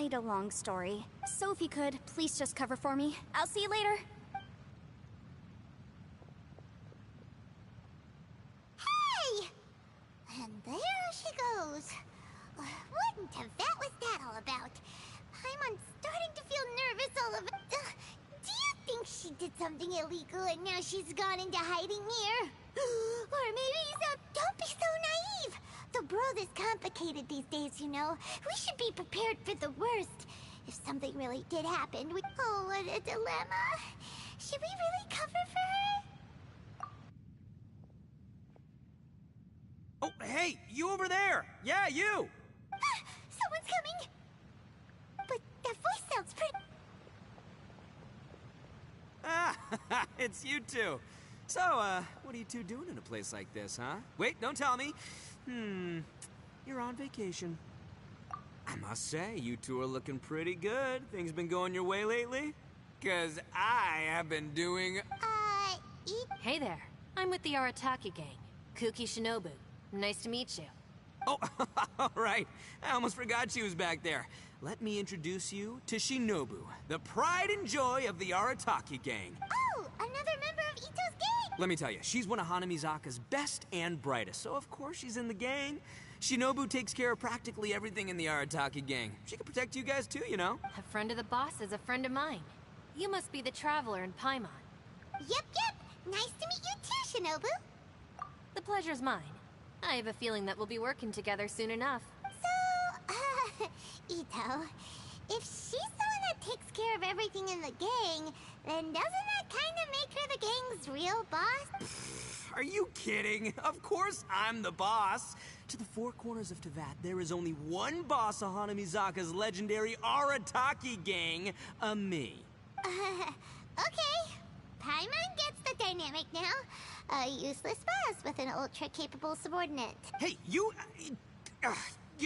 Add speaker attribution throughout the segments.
Speaker 1: quite a long story. So if you could, please just cover for me. I'll see you later.
Speaker 2: Hey! And there she goes. What in Tibet was that all about? I'm starting to feel nervous all of it. Do you think she did something illegal and now she's gone into hiding here? Or maybe don't be so naive. The world is complicated these days, you know. We should be prepared for the worst. If something really did happen, oh, what a dilemma. Should we really cover for her?
Speaker 3: Oh, hey, you over there! Yeah, you!
Speaker 2: Someone's coming! But that voice sounds pretty...
Speaker 3: Ah, it's you two. So, what are you two doing in a place like this, huh? Wait, don't tell me. You're on vacation. I must say, you two are looking pretty good. Things been going your way lately? 'Cause I have been doing...
Speaker 4: Hey there. I'm with the Arataki gang. Kuki Shinobu. Nice to meet you.
Speaker 3: Oh, all right. I almost forgot she was back there. Let me introduce you to Shinobu, the pride and joy of the Arataki gang.
Speaker 2: Oh, another member of Ito's gang!
Speaker 3: Let me tell you, she's one of Hanamizaka's best and brightest, so of course she's in the gang. Shinobu takes care of practically everything in the Arataki gang. She can protect you guys too, you know.
Speaker 4: A friend of the boss is a friend of mine. You must be the traveler in Paimon.
Speaker 2: Yep. Nice to meet you too, Shinobu.
Speaker 4: The pleasure's mine. I have a feeling that we'll be working together soon enough.
Speaker 2: So, Ito, if she's the one that takes care of everything in the gang, then doesn't that kind of make her the gang's real boss?
Speaker 3: Are you kidding? Of course I'm the boss. To the four corners of Teyvat, there is only one boss of Hanamizaka's legendary Arataki gang, me.
Speaker 2: Okay. Paimon gets the dynamic now. A useless boss with an ultra-capable subordinate.
Speaker 3: Hey, you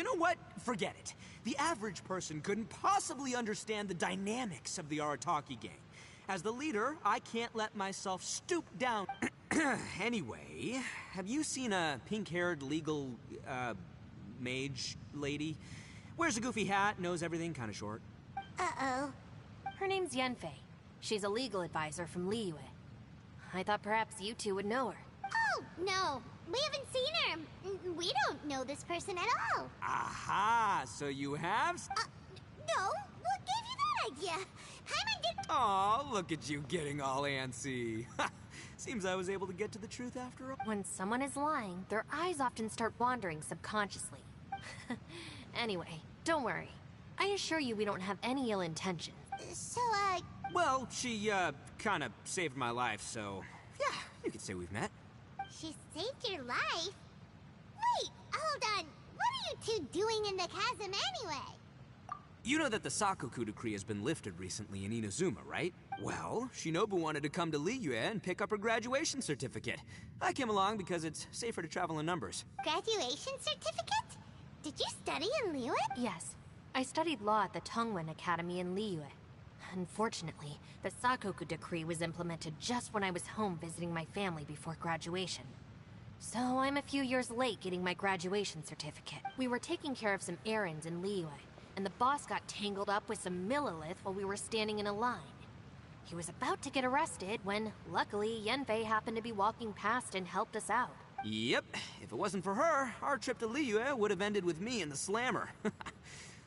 Speaker 3: know what? Forget it. The average person couldn't possibly understand the dynamics of the Arataki gang. As the leader, I can't let myself stoop down. Anyway, have you seen a pink-haired legal, mage lady? Wears a goofy hat, knows everything, kinda short.
Speaker 2: Uh-oh.
Speaker 4: Her name's Yenfei. She's a legal advisor from Liyue. I thought perhaps you two would know her.
Speaker 2: Oh, no. We haven't seen her. We don't know this person at all.
Speaker 3: Aha, so you have...
Speaker 2: No. What gave you that idea? Paimon did...
Speaker 3: Aw, look at you getting all antsy. Seems I was able to get to the truth after all.
Speaker 4: When someone is lying, their eyes often start wandering subconsciously. Anyway, don't worry. I assure you we don't have any ill intentions.
Speaker 2: So,
Speaker 3: Well, she, kinda saved my life, so... Yeah, you could say we've met.
Speaker 2: she saved your life? Wait, hold on. What are you two doing in the chasm anyway?
Speaker 3: You know that the Sakoku decree has been lifted recently in Inazuma, right? Well, Shinobu wanted to come to Liyue and pick up her graduation certificate. I came along because it's safer to travel in numbers.
Speaker 2: Graduation certificate? Did you study in Liyue?
Speaker 4: Yes, I studied law at the Tongwen Academy in Liyue. Unfortunately, the Sakoku decree was implemented just when I was home visiting my family before graduation. So I'm a few years late getting my graduation certificate. We were taking care of some errands in Liyue, and the boss got tangled up with some Millilith while we were standing in a line. He was about to get arrested when, luckily, Yenfei happened to be walking past and helped us out.
Speaker 3: Yep, if it wasn't for her, our trip to Liyue would have ended with me in the slammer.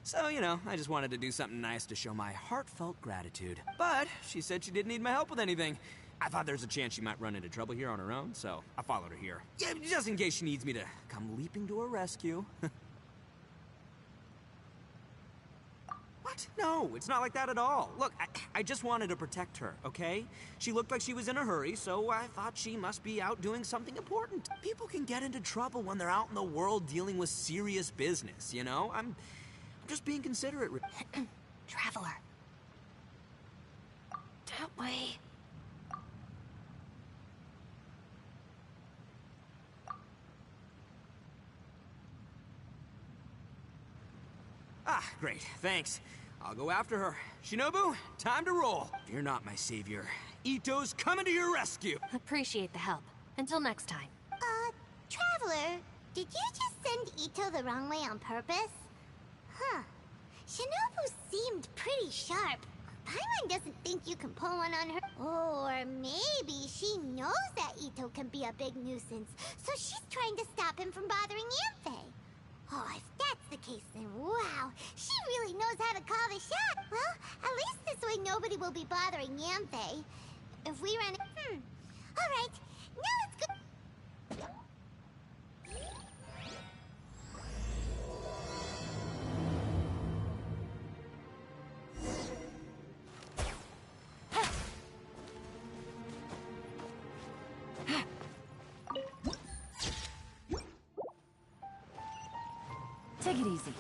Speaker 3: So, you know, I just wanted to do something nice to show my heartfelt gratitude. But she said she didn't need my help with anything. I thought there's a chance she might run into trouble here on her own, so I followed her here. Yeah, just in case she needs me to come leaping to her rescue. What? No, it's not like that at all. Look, I just wanted to protect her, okay? She looked like she was in a hurry, so I thought she must be out doing something important. People can get into trouble when they're out in the world dealing with serious business, you know? I'm just being considerate.
Speaker 4: Traveler. That way.
Speaker 3: Ah, great, thanks. I'll go after her. Shinobu, time to roll. Fear not, my savior. Ito's coming to your rescue.
Speaker 4: Appreciate the help. Until next time.
Speaker 2: Traveler, did you just send Ito the wrong way on purpose? Huh. Shinobu seemed pretty sharp. Paimon doesn't think you can pull one on her. Or maybe she knows that Itto can be a big nuisance, so she's trying to stop him from bothering Yanfei. Oh, if that's the case, then wow, she really knows how to call the shot. Well, at least this way nobody will be bothering Yanfei. If we run... Alright, now let's go...
Speaker 5: Take it easy.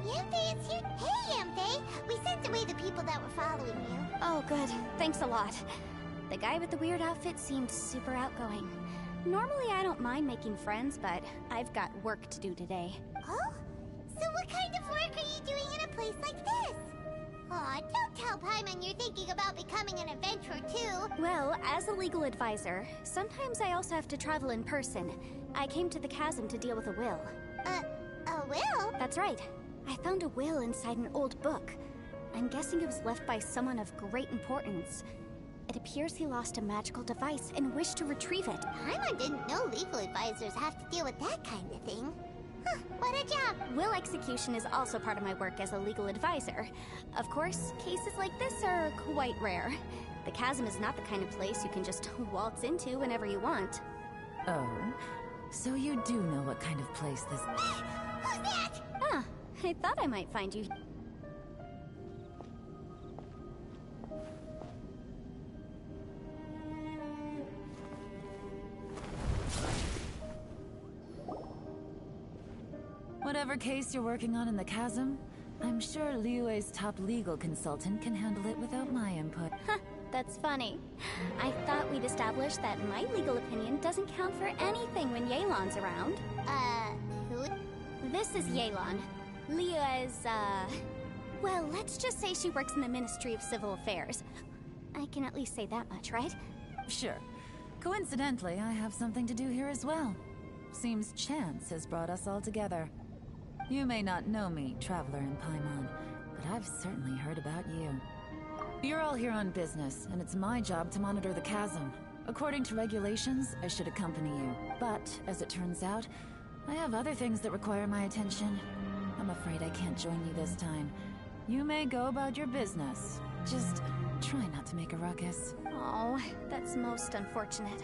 Speaker 2: Yanfei is here. Hey, Yanfei! We sent away the people that were following you.
Speaker 1: Oh, good. Thanks a lot. The guy with the weird outfit seemed super outgoing. Normally I don't mind making friends, but I've got work to do today.
Speaker 2: Oh? So what kind of work are you doing in a place like this? Aw, don't tell Paimon you're thinking about becoming an adventurer too.
Speaker 1: Well, as a legal advisor, sometimes I also have to travel in person. I came to the chasm to deal with a will.
Speaker 2: A will?
Speaker 1: That's right. I found a will inside an old book. I'm guessing it was left by someone of great importance. It appears he lost a magical device and wished to retrieve it.
Speaker 2: Paimon didn't know legal advisors have to deal with that kind of thing. Huh, what a job!
Speaker 1: Will execution is also part of my work as a legal advisor. Of course, cases like this are quite rare. The chasm is not the kind of place you can just waltz into whenever you want.
Speaker 5: Oh, so you do know what kind of place this...
Speaker 2: Who's that?
Speaker 1: Ah, I thought I might find you.
Speaker 5: Whatever case you're working on in the chasm, I'm sure Liyue's top legal consultant can handle it without my input.
Speaker 1: Huh, that's funny. I thought we'd established that my legal opinion doesn't count for anything when Yelan's around.
Speaker 2: Who?
Speaker 1: This is Yelan. Liyue's, well, let's just say she works in the Ministry of Civil Affairs. I can at least say that much, right?
Speaker 5: Sure. Coincidentally, I have something to do here as well. Seems chance has brought us all together. You may not know me, Traveler in Paimon, but I've certainly heard about you. You're all here on business, and it's my job to monitor the chasm. According to regulations, I should accompany you. But, as it turns out, I have other things that require my attention. I'm afraid I can't join you this time. You may go about your business. Just try not to make a ruckus.
Speaker 1: Oh, that's most unfortunate.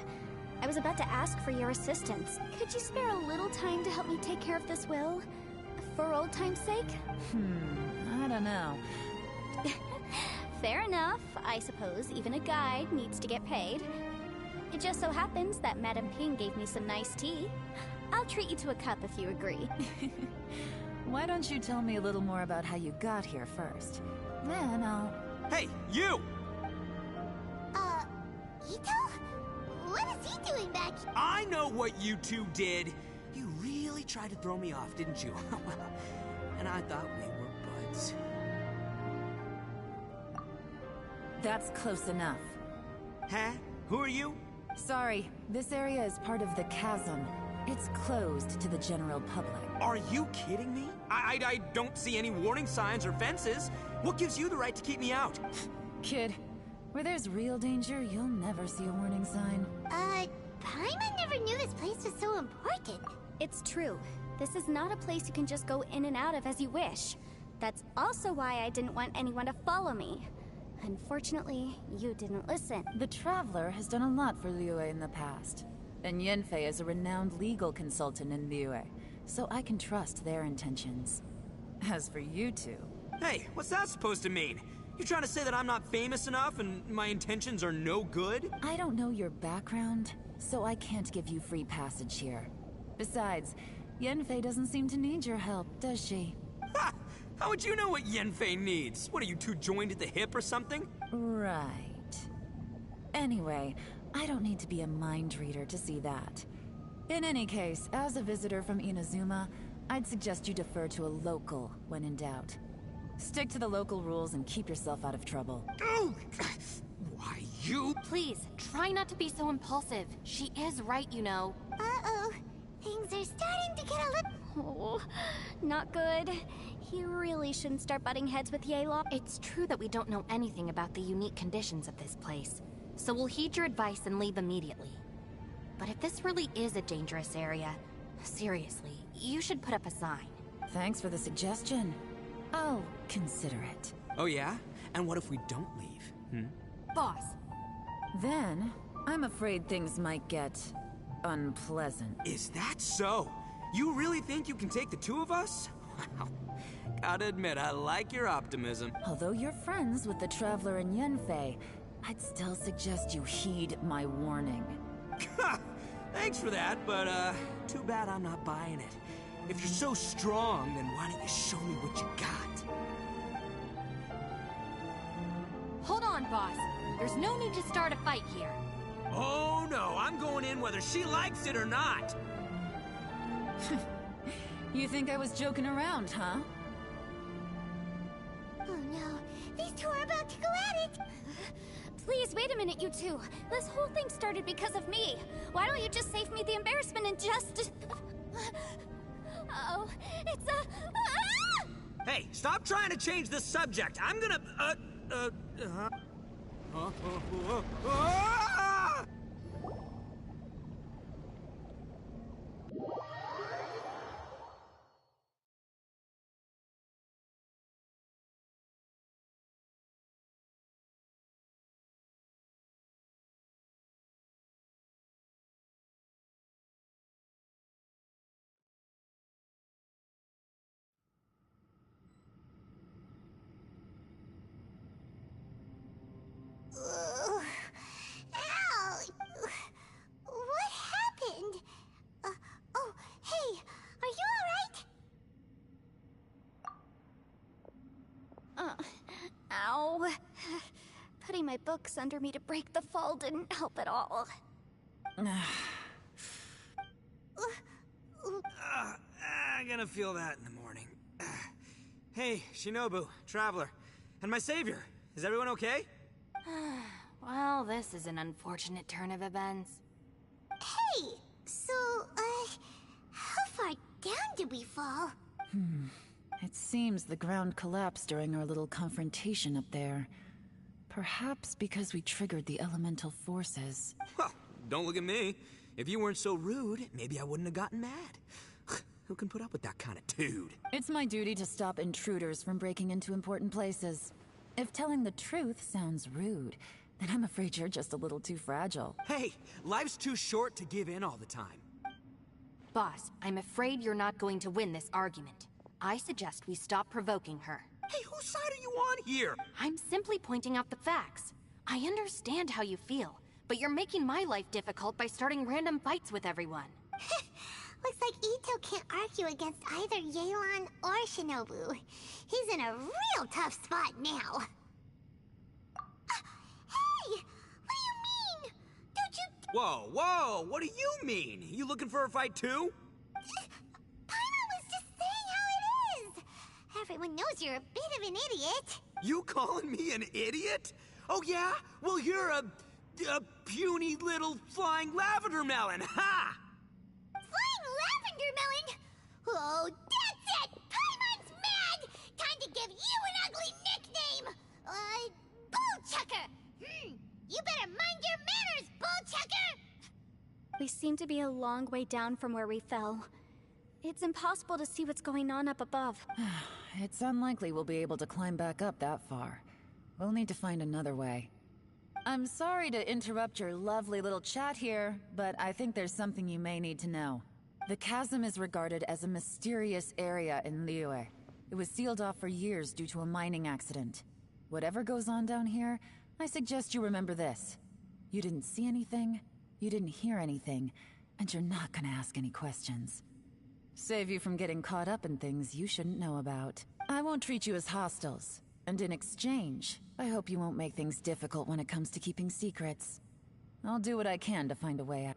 Speaker 1: I was about to ask for your assistance. Could you spare a little time to help me take care of this will? For old time's sake?
Speaker 5: I don't know.
Speaker 1: Fair enough. I suppose even a guide needs to get paid. It just so happens that Madame Ping gave me some nice tea. I'll treat you to a cup if you agree.
Speaker 5: Why don't you tell me a little more about how you got here first? Then I'll...
Speaker 3: Hey, you!
Speaker 2: Itto? What is he doing back here?
Speaker 3: I know what you two did. You really tried to throw me off, didn't you? And I thought we were buds.
Speaker 5: That's close enough.
Speaker 3: Huh? Who are you?
Speaker 5: Sorry, this area is part of the chasm. It's closed to the general public.
Speaker 3: Are you kidding me? I don't see any warning signs or fences. What gives you the right to keep me out?
Speaker 5: Kid, where there's real danger, you'll never see a warning sign.
Speaker 2: Paimon never knew this place was so important.
Speaker 1: It's true. This is not a place you can just go in and out of as you wish. That's also why I didn't want anyone to follow me. Unfortunately, you didn't listen.
Speaker 5: The Traveler has done a lot for Liyue in the past. And Yanfei is a renowned legal consultant in Liyue, so I can trust their intentions. As for you two...
Speaker 3: Hey, what's that supposed to mean? You trying to say that I'm not famous enough and my intentions are no good?
Speaker 5: I don't know your background, so I can't give you free passage here. Besides, Yanfei doesn't seem to need your help, does she?
Speaker 3: Ha! How would you know what Yenfei needs? What, are you two joined at the hip or something?
Speaker 5: Right. Anyway, I don't need to be a mind reader to see that. In any case, as a visitor from Inazuma, I'd suggest you defer to a local when in doubt. Stick to the local rules and keep yourself out of trouble.
Speaker 3: Oh! Why, you...
Speaker 4: Please, try not to be so impulsive. She is right, you know.
Speaker 2: Uh-oh. Things are starting to get a little...
Speaker 1: Oh, not good. He really shouldn't start butting heads with yelan.
Speaker 4: It's true that we don't know anything about the unique conditions of this place, so we'll heed your advice and leave immediately. But if this really is a dangerous area, seriously, you should put up a sign.
Speaker 5: Thanks for the suggestion. I'll consider it.
Speaker 3: Oh yeah? And what if we don't leave?
Speaker 4: Boss,
Speaker 5: Then, I'm afraid things might get... unpleasant.
Speaker 3: Is that so? You really think you can take the two of us? Wow. Gotta admit, I like your optimism.
Speaker 5: Although you're friends with the Traveler and Yenfei, I'd still suggest you heed my warning.
Speaker 3: Thanks for that, but too bad I'm not buying it. If you're so strong, then why don't you show me what you got?
Speaker 4: hold on, boss. There's no need to start a fight here.
Speaker 3: Oh no, I'm going in whether she likes it or not.
Speaker 5: You think I was joking around, huh?
Speaker 2: Oh no, these two are about to go at it!
Speaker 1: Please, wait a minute, you two. This whole thing started because of me. Why don't you just save me the embarrassment and just... Oh, it's a... Ah!
Speaker 3: Hey, stop trying to change the subject. I'm gonna... Ah!
Speaker 2: Ow! What happened? Oh, hey, are you alright?
Speaker 1: Ow. Putting my books under me to break the fall didn't help at all.
Speaker 3: I'm gonna feel that in the morning. Hey, Shinobu, Traveler, and my savior. Is everyone okay?
Speaker 4: Well, this is an unfortunate turn of events.
Speaker 2: Hey, so, how far down did we fall?
Speaker 5: It seems the ground collapsed during our little confrontation up there. Perhaps because we triggered the elemental forces.
Speaker 3: Well, don't look at me. If you weren't so rude, maybe I wouldn't have gotten mad. Who can put up with that kind of dude?
Speaker 5: It's my duty to stop intruders from breaking into important places. If telling the truth sounds rude, then I'm afraid you're just a little too fragile.
Speaker 3: Hey, life's too short to give in all the time.
Speaker 4: Boss, I'm afraid you're not going to win this argument. I suggest we stop provoking her.
Speaker 3: Hey, whose side are you on here?
Speaker 4: I'm simply pointing out the facts. I understand how you feel, but you're making my life difficult by starting random fights with everyone.
Speaker 2: Looks like ITTO can't argue against either Yelan or Shinobu. He's in a real tough spot now. Hey! What do you mean? Don't you...
Speaker 3: Whoa, whoa, what do you mean? You looking for a fight too?
Speaker 2: Paimon was just saying how it is! Everyone knows you're a bit of an idiot.
Speaker 3: You calling me an idiot? Oh yeah? Well, you're a puny little flying lavender melon, ha!
Speaker 2: Flying lavender melon? Oh, that's it! Paimon's mad! Time to give you an ugly nickname! Bullchucker! You better mind your manners, Bullchucker!
Speaker 1: We seem to be a long way down from where we fell. It's impossible to see what's going on up above.
Speaker 5: It's unlikely we'll be able to climb back up that far. We'll need to find another way. I'm sorry to interrupt your lovely little chat here, but I think there's something you may need to know. The chasm is regarded as a mysterious area in Liyue. It was sealed off for years due to a mining accident. Whatever goes on down here, I suggest you remember this. You didn't see anything, you didn't hear anything, and you're not gonna ask any questions. Save you from getting caught up in things you shouldn't know about. I won't treat you as hostiles. And in exchange, I hope you won't make things difficult when it comes to keeping secrets. I'll do what I can to find a way out.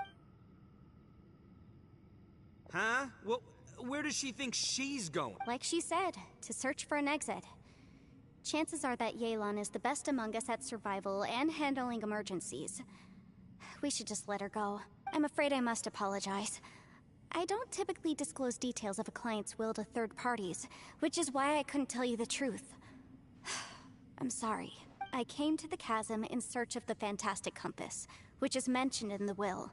Speaker 3: Huh? Well, where does she think she's going?
Speaker 1: Like she said, to search for an exit. Chances are that Yelan is the best among us at survival and handling emergencies. We should just let her go. I'm afraid I must apologize. I don't typically disclose details of a client's will to third parties, which is why I couldn't tell you the truth. I'm sorry. I came to the chasm in search of the fantastic compass, which is mentioned in the will.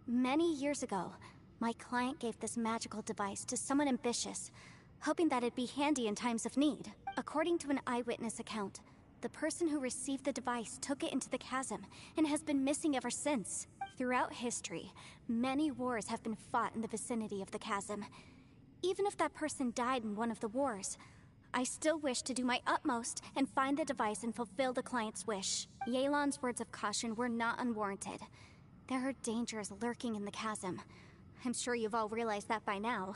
Speaker 1: Many years ago, my client gave this magical device to someone ambitious, hoping that it'd be handy in times of need. According to an eyewitness account, the person who received the device took it into the chasm and has been missing ever since. Throughout history, many wars have been fought in the vicinity of the chasm. Even if that person died in one of the wars, I still wish to do my utmost and find the device and fulfill the client's wish. Yelan's words of caution were not unwarranted. There are dangers lurking in the chasm. I'm sure you've all realized that by now.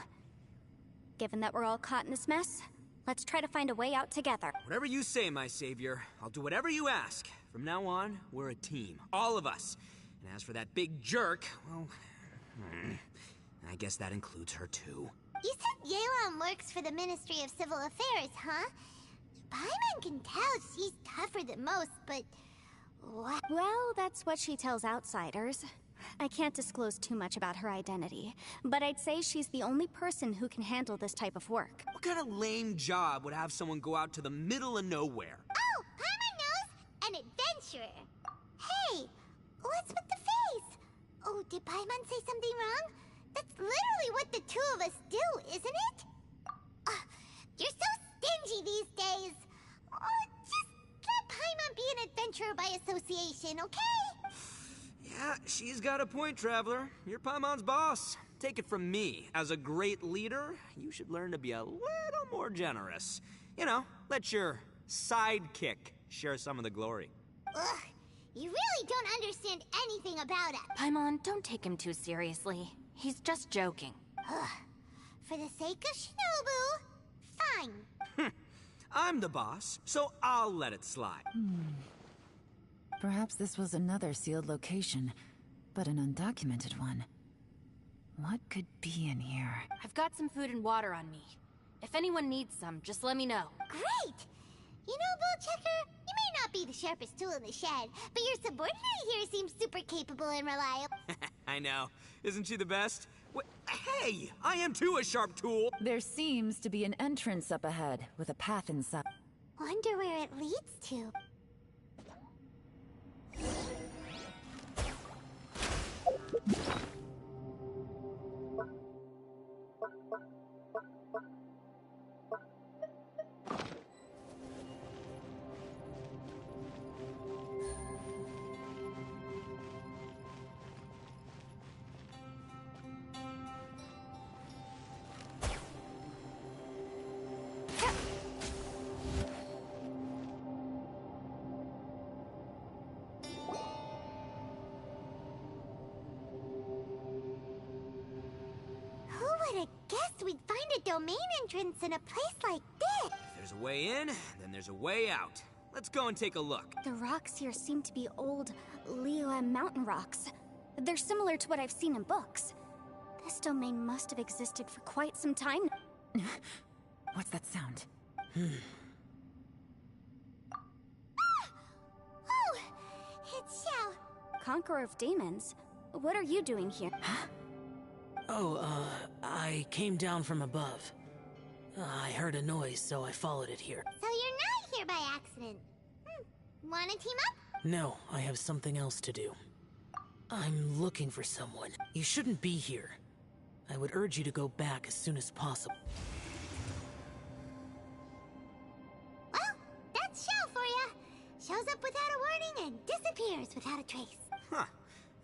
Speaker 1: Given that we're all caught in this mess, let's try to find a way out together.
Speaker 3: Whatever you say, my savior. I'll do whatever you ask. From now on, we're a team. All of us. And as for that big jerk, well, I guess that includes her too.
Speaker 2: You said Yelan works for the Ministry of Civil Affairs, huh? Paimon can tell she's tougher than most, but... what?
Speaker 1: Well, that's what she tells outsiders. I can't disclose too much about her identity, but I'd say she's the only person who can handle this type of work.
Speaker 3: What kind of lame job would have someone go out to the middle of nowhere?
Speaker 2: Oh, Paimon knows! An adventurer! Hey, what's with the face? Oh, did Paimon say something wrong? That's literally what the two of us do, isn't it? You're so stingy these days. Oh, just let Paimon be an adventurer by association, okay?
Speaker 3: Yeah, she's got a point, Traveler. You're Paimon's boss. Take it from me. As a great leader, you should learn to be a little more generous. You know, let your sidekick share some of the glory.
Speaker 2: Ugh, you really don't understand anything about it.
Speaker 4: Paimon, don't take him too seriously. He's just joking.
Speaker 2: Ugh, for the sake of Shinobu, fine.
Speaker 3: I'm the boss, so I'll let it slide.
Speaker 5: Perhaps this was another sealed location, but an undocumented one. What could be in here?
Speaker 4: I've got some food and water on me. If anyone needs some, just let me know.
Speaker 2: Great! You know, Bullchecker, you may not be the sharpest tool in the shed, but your subordinate here seems super capable and reliable.
Speaker 3: I know. Isn't she the best? Hey, I am too a sharp tool.
Speaker 5: There seems to be an entrance up ahead, with a path inside.
Speaker 2: Wonder where it leads to. We'd find a domain entrance in a place like this.
Speaker 3: If there's a way in, then there's a way out. Let's go and take a look.
Speaker 1: The rocks here seem to be old Liyue mountain rocks. They're similar to what I've seen in books. This domain must have existed for quite some time.
Speaker 5: What's that sound?
Speaker 2: Oh, it's XIAO.
Speaker 1: Conqueror of demons? What are you doing here?
Speaker 6: I came down from above. I heard a noise, so I followed it here.
Speaker 2: So you're not here by accident. Wanna team up?
Speaker 6: No, I have something else to do. I'm looking for someone. You shouldn't be here. I would urge you to go back as soon as possible.
Speaker 2: Well, that's XIAO for ya. Shows up without a warning and disappears without a trace.
Speaker 3: Huh.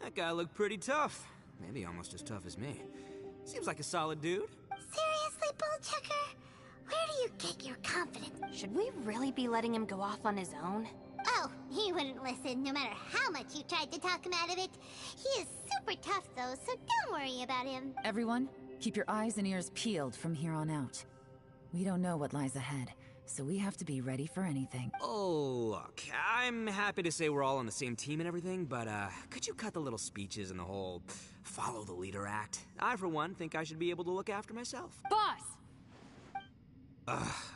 Speaker 3: That guy looked pretty tough. Maybe almost as tough as me. Seems like a solid dude.
Speaker 2: Seriously, Bullchecker? Where do you get your confidence?
Speaker 4: Should we really be letting him go off on his own?
Speaker 2: Oh, he wouldn't listen no matter how much you tried to talk him out of it. He is super tough though, so don't worry about him.
Speaker 5: Everyone, keep your eyes and ears peeled from here on out. We don't know what lies ahead, so we have to be ready for anything.
Speaker 3: Oh, look, I'm happy to say we're all on the same team and everything, but could you cut the little speeches and the whole follow the leader act? I, for one, think I should be able to look after myself.
Speaker 4: Boss!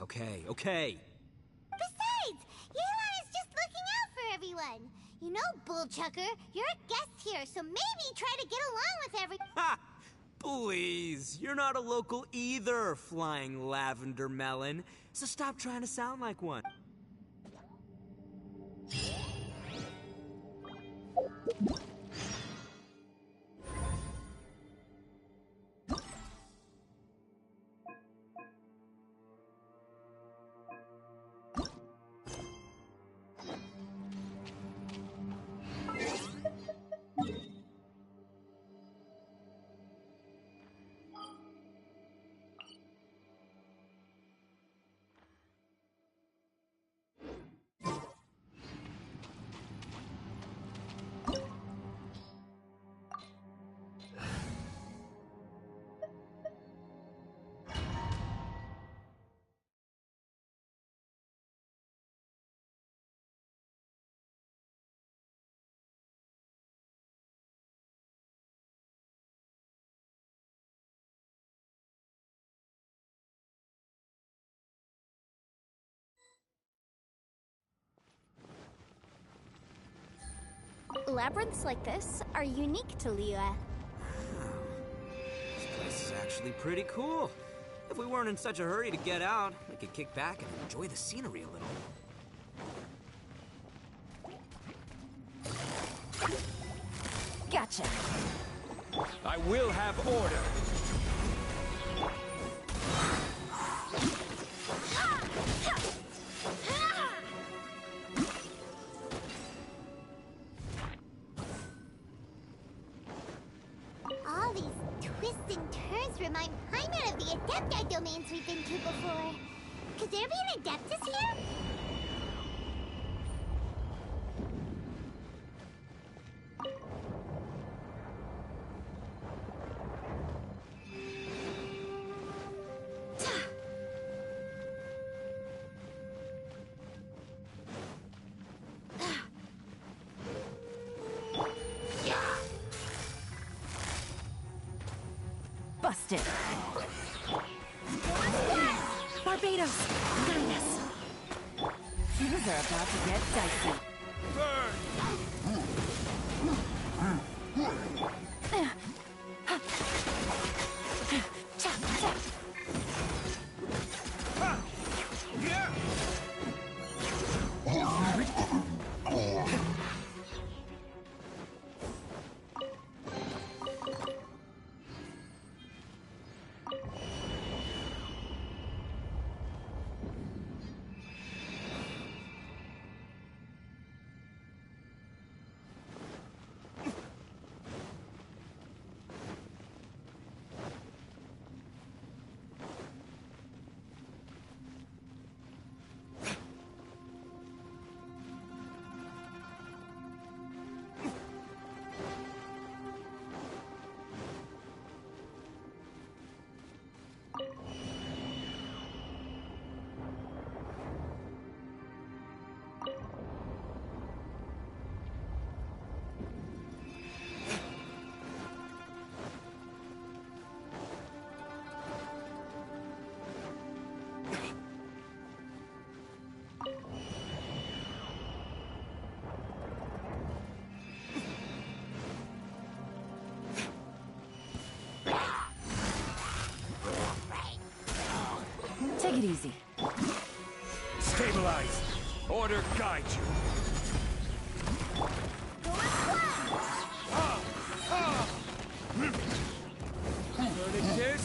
Speaker 3: Okay.
Speaker 2: Besides, Yelan is just looking out for everyone. You know, Bullchucker, you're a guest here, so maybe try to get along with
Speaker 3: Ha! Please, you're not a local either, flying lavender melon, so stop trying to sound like one.
Speaker 1: Labyrinths like this are unique to Liyue.
Speaker 3: This place is actually pretty cool. If we weren't in such a hurry to get out, we could kick back and enjoy the scenery a little.
Speaker 5: Gotcha!
Speaker 7: I will have order.
Speaker 2: All these twists and turns remind Paimon of the Adepti domains we've been to before. Could there be an Adeptus here?
Speaker 5: Busted! Barbados! Guide us! Things are about to get dicey. Take it easy.
Speaker 7: Stabilize. Order guide you. Learn it is.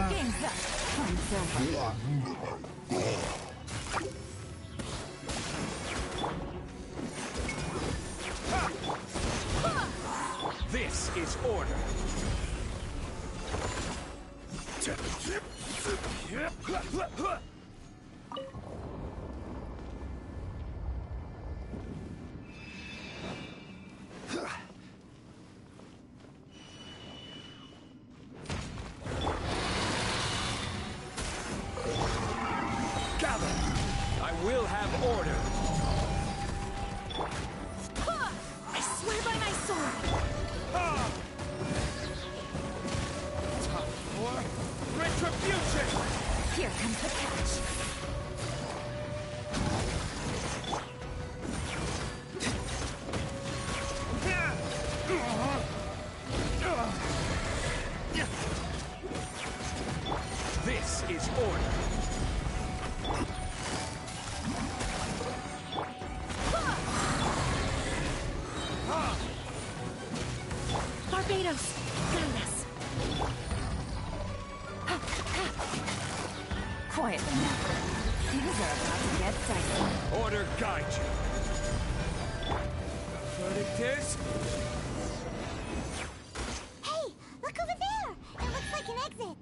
Speaker 5: Game's up. Time's over.
Speaker 7: This is order. order guide you. Verdict is...
Speaker 2: Hey, look over there! It looks like an exit.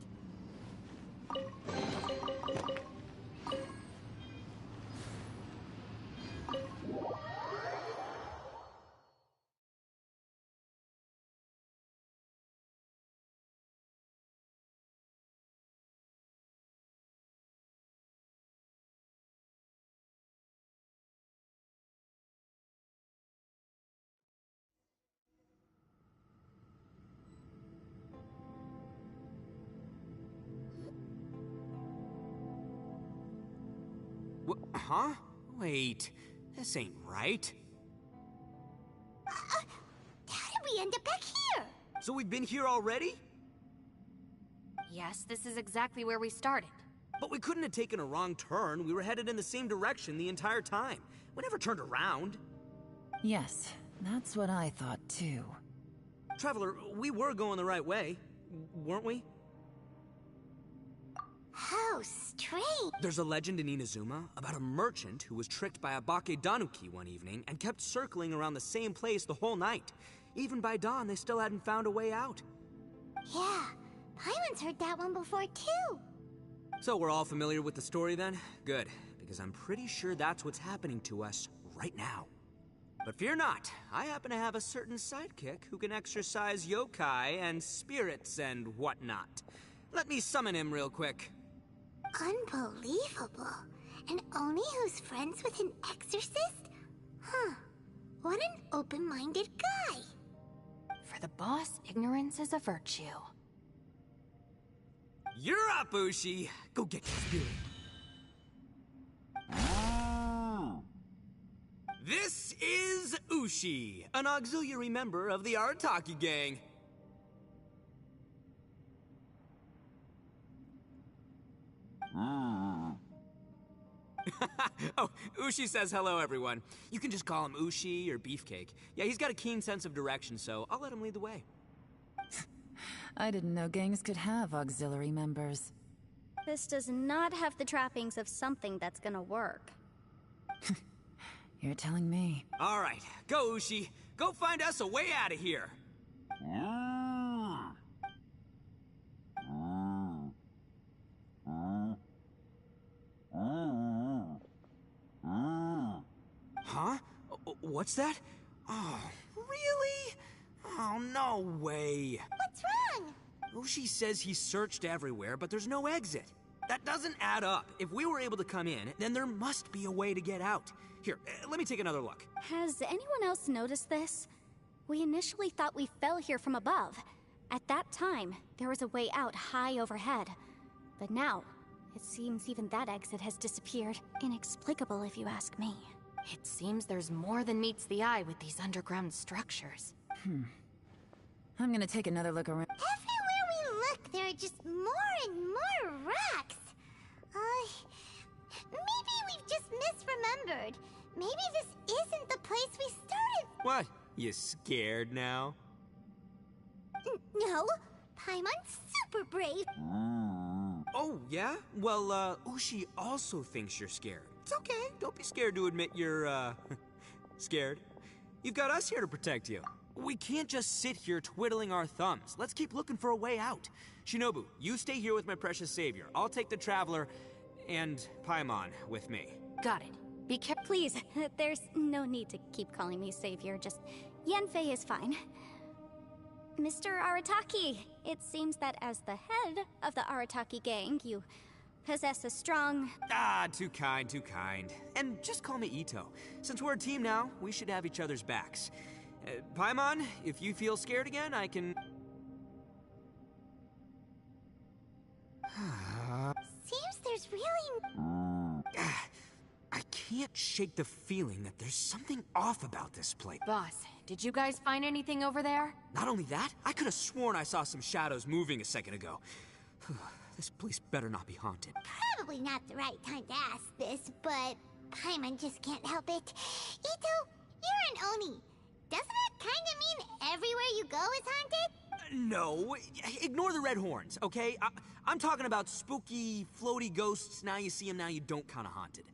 Speaker 3: Huh? Wait, this ain't right.
Speaker 2: How did we end up back here?
Speaker 3: So we've been here already?
Speaker 4: Yes, this is exactly where we started.
Speaker 3: But we couldn't have taken a wrong turn. We were headed in the same direction the entire time. We never turned around.
Speaker 5: Yes, that's what I thought too.
Speaker 3: Traveler, we were going the right way, weren't we?
Speaker 2: How strange.
Speaker 3: There's a legend in Inazuma about a merchant who was tricked by a Bakedanuki one evening and kept circling around the same place the whole night. Even by dawn, they still hadn't found a way out.
Speaker 2: Yeah, Paimon's heard that one before too.
Speaker 3: So we're all familiar with the story then? Good, because I'm pretty sure that's what's happening to us right now. But fear not, I happen to have a certain sidekick who can exercise yokai and spirits and whatnot. Let me summon him real quick.
Speaker 2: Unbelievable. And Oni who's friends with an exorcist? Huh. What an open-minded guy.
Speaker 4: For the boss, ignorance is a virtue.
Speaker 3: You're up, Ushi! Go get your spirit. This is Ushi, an auxiliary member of the Arataki gang. Oh, Ushi says hello, everyone. You can just call him Ushi or Beefcake. Yeah, he's got a keen sense of direction, so I'll let him lead the way.
Speaker 5: I didn't know gangs could have auxiliary members.
Speaker 1: This does not have the trappings of something that's gonna work.
Speaker 5: You're telling me.
Speaker 3: All right, go, Ushi. Go find us a way out of here. Huh? What's that? Oh, really? Oh, no way.
Speaker 2: What's wrong?
Speaker 3: Ushi says he searched everywhere, but there's no exit. That doesn't add up. If we were able to come in, then there must be a way to get out. Here, let me take another look.
Speaker 1: Has anyone else noticed this? We initially thought we fell here from above. At that time, there was a way out high overhead. But now, it seems even that exit has disappeared. Inexplicable, if you ask me.
Speaker 4: It seems there's more than meets the eye with these underground structures.
Speaker 5: I'm gonna take another look around.
Speaker 2: Everywhere we look, there are just more and more rocks. Maybe we've just misremembered. Maybe this isn't the place we started.
Speaker 3: What? You scared now?
Speaker 2: No, Paimon's super brave.
Speaker 3: Oh, yeah? Well, Ushi also thinks you're scared. It's okay. Don't be scared to admit you're, scared. You've got us here to protect you. We can't just sit here twiddling our thumbs. Let's keep looking for a way out. Shinobu, you stay here with my precious savior. I'll take the Traveler and Paimon with me.
Speaker 4: Got it. Be careful.
Speaker 1: Please, there's no need to keep calling me savior. Just Yanfei is fine. Mr. Arataki, it seems that as the head of the Arataki gang, you possess a strong...
Speaker 3: Ah, too kind, too kind. And just call me ITTO. Since we're a team now, we should have each other's backs. Paimon, if you feel scared again, I can...
Speaker 2: Seems there's really...
Speaker 3: I can't shake the feeling that there's something off about this place.
Speaker 4: Boss, did you guys find anything over there?
Speaker 3: Not only that, I could have sworn I saw some shadows moving a second ago. This place better not be haunted.
Speaker 2: Probably not the right time to ask this, but Paimon just can't help it. Ito, you're an Oni. Doesn't that kind of mean everywhere you go is haunted?
Speaker 3: No, ignore the red horns, okay? I'm talking about spooky, floaty ghosts. Now you see them, now you don't kind of haunted.